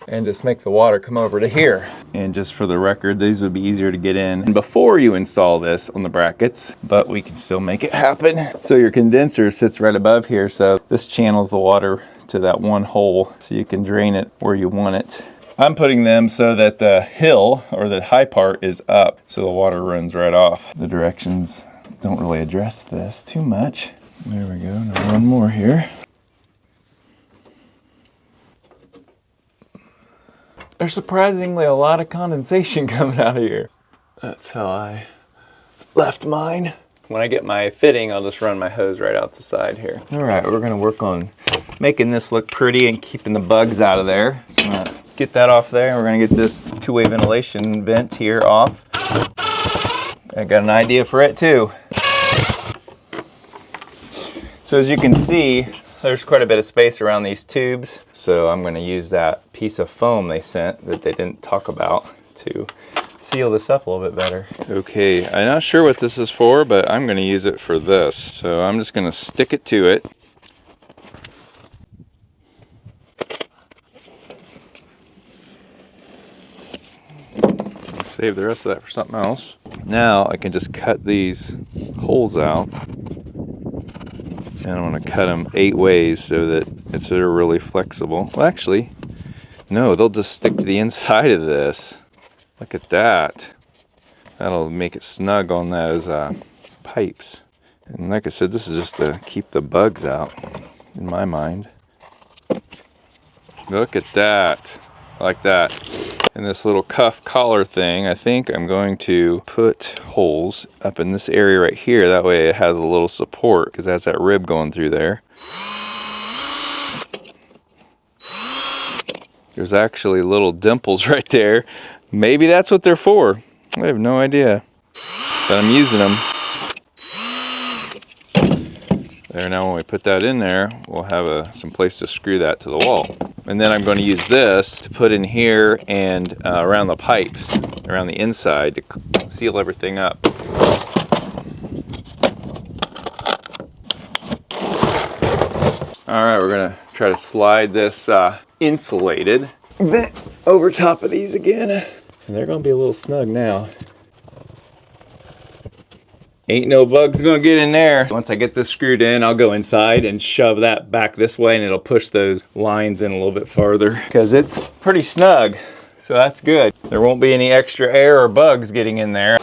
and just make the water come over to here. And just for the record, these would be easier to get in before you install this on the brackets, but we can still make it happen. So your condenser sits right above here, so this channels the water to that one hole so you can drain it where you want it. I'm putting them so that the hill or the high part is up so the water runs right off. The directions don't really address this too much. There we go, now one more here. There's surprisingly a lot of condensation coming out of here. That's how I left mine. When I get my fitting, I'll just run my hose right out the side here. All right, we're gonna work on making this look pretty and keeping the bugs out of there. So I'm gonna get that off there. We're gonna get this two-way ventilation vent here off. I got an idea for it too. So as you can see, there's quite a bit of space around these tubes. So I'm gonna use that piece of foam they sent that they didn't talk about to seal this up a little bit better. Okay, I'm not sure what this is for, but I'm going to use it for this. So I'm just going to stick it to it. Save the rest of that for something else. Now I can just cut these holes out. And I'm going to cut them 8 ways so that it's really flexible. Well, actually, no, they'll just stick to the inside of this. Look at that. That'll make it snug on those pipes. And like I said, this is just to keep the bugs out, in my mind. Look at that. Like that. And this little cuff collar thing, I think I'm going to put holes up in this area right here. That way it has a little support, because that's that rib going through there. There's actually little dimples right there. Maybe that's what they're for. I have no idea. But I'm using them. There, now when we put that in there, we'll have some place to screw that to the wall. And then I'm going to use this to put in here and around the pipes, around the inside, to seal everything up. All right, we're going to try to slide this insulated vent over top of these again. And they're going to be a little snug now. Ain't no bugs gonna get in there. Once I get this screwed in, I'll go inside and shove that back this way, and it'll push those lines in a little bit farther, because it's pretty snug, so that's good. There won't be any extra air or bugs getting in there.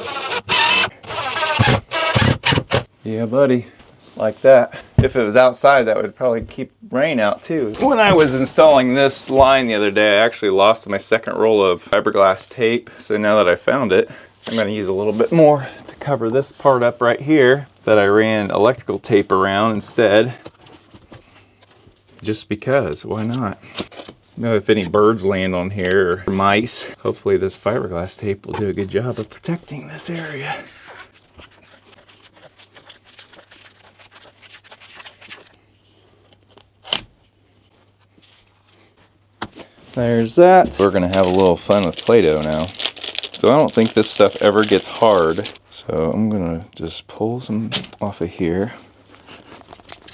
Yeah, buddy, like that. If it was outside, that would probably keep rain out too. When I was installing this line the other day, I actually lost my second roll of fiberglass tape, so now that I found it, I'm going to use a little bit more to cover this part up right here that I ran electrical tape around instead. Just because, why not? Know if any birds land on here or mice, hopefully this fiberglass tape will do a good job of protecting this area. There's that. We're going to have a little fun with Play-Doh now. So I don't think this stuff ever gets hard. So I'm gonna just pull some off of here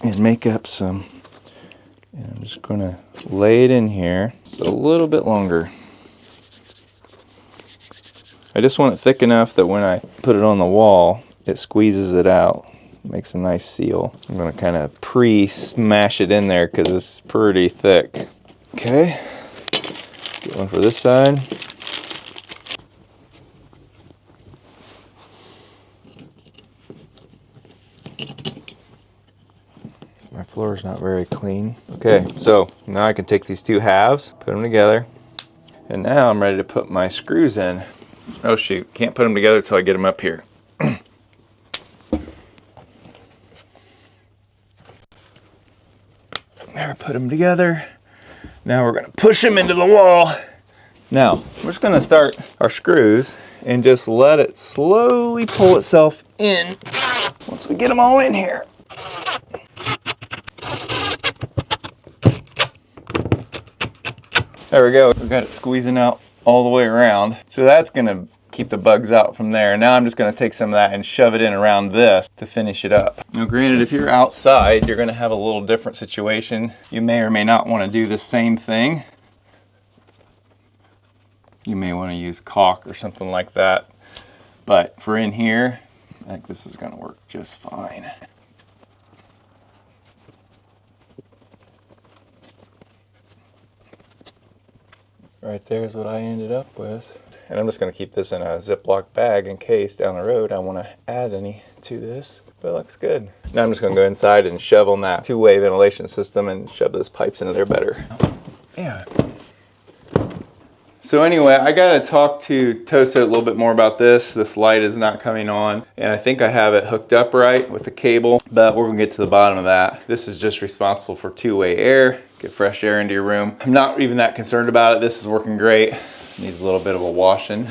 and make up some. And I'm just gonna lay it in here. It's a little bit longer. I just want it thick enough that when I put it on the wall, it squeezes it out. Makes a nice seal. I'm gonna kind of pre-smash it in there because it's pretty thick. Okay, get one for this side. My floor is not very clean. Okay, so now I can take these two halves, put them together, and now I'm ready to put my screws in. Oh shoot, can't put them together until I get them up here. There, put them together. Now we're gonna push them into the wall. Now, we're just gonna start our screws and just let it slowly pull itself in once we get them all in here. There we go. We got it squeezing out all the way around. So that's gonna keep the bugs out from there. Now I'm just gonna take some of that and shove it in around this to finish it up. Now granted, if you're outside, you're gonna have a little different situation. You may or may not wanna do the same thing. You may wanna use caulk or something like that. But for in here, I think this is gonna work just fine. Right there is what I ended up with. And I'm just gonna keep this in a Ziploc bag in case down the road I wanna add any to this, but it looks good. Now I'm just gonna go inside and shove on that two-way ventilation system and shove those pipes into there better. Yeah. So anyway, I gotta talk to Tosot a little bit more about this. This light is not coming on, and I think I have it hooked up right with the cable, but we're gonna get to the bottom of that. This is just responsible for two-way air, get fresh air into your room. I'm not even that concerned about it. This is working great. Needs a little bit of a washing.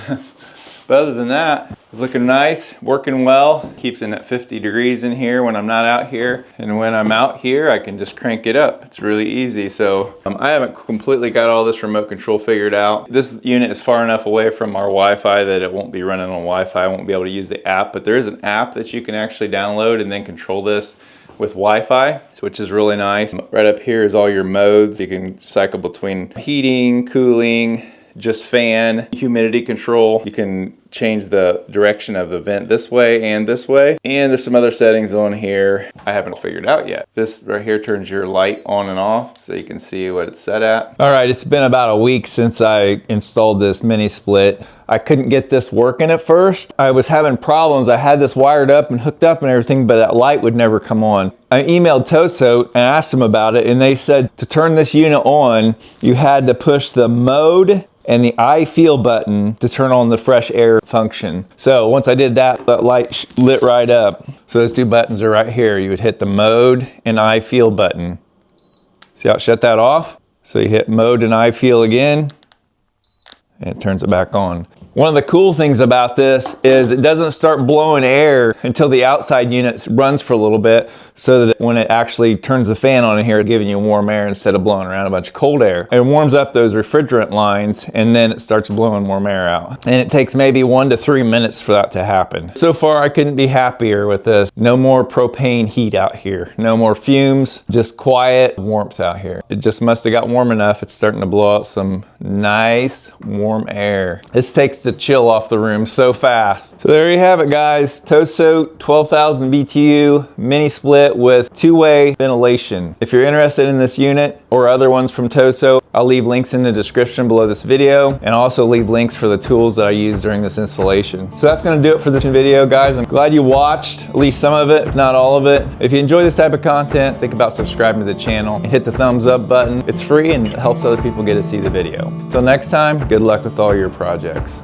But other than that, It's looking nice, working well. Keeps it at 50 degrees in here when I'm not out here. And when I'm out here, I can just crank it up. It's really easy. So I haven't completely got all this remote control figured out. This unit is far enough away from our Wi-Fi that it won't be running on Wi-Fi. I won't be able to use the app, but there is an app that you can actually download and then control this with Wi-Fi, which is really nice. Right up here is all your modes. You can cycle between heating, cooling, just fan, humidity control. You can change the direction of the vent this way. And there's some other settings on here I haven't figured out yet. This right here turns your light on and off so you can see what it's set at. All right, it's been about a week since I installed this mini split. I couldn't get this working at first. I was having problems. I had this wired up and hooked up and everything, but that light would never come on. I emailed Tosot and asked them about it, and they said to turn this unit on, you had to push the mode and the I feel button to turn on the fresh air function. So once I did that, that light lit right up. So those two buttons are right here. You would hit the mode and I feel button. See how it shut that off? So you hit mode and I feel again, and it turns it back on. One of the cool things about this is it doesn't start blowing air until the outside unit runs for a little bit, so that when it actually turns the fan on in here, it's giving you warm air instead of blowing around a bunch of cold air. It warms up those refrigerant lines, and then it starts blowing warm air out. And it takes maybe 1 to 3 minutes for that to happen. So far, I couldn't be happier with this. No more propane heat out here. No more fumes, just quiet warmth out here. It just must have got warm enough. It's starting to blow out some nice warm air. This takes the chill off the room so fast. So there you have it, guys. Tosot 12,000 BTU mini split with two-way ventilation. If you're interested in this unit or other ones from Tosot, I'll leave links in the description below this video, and I'll also leave links for the tools that I used during this installation. So that's gonna do it for this video, guys. I'm glad you watched at least some of it, if not all of it. If you enjoy this type of content, think about subscribing to the channel and hit the thumbs up button. It's free and it helps other people get to see the video. Until next time, good luck with all your projects.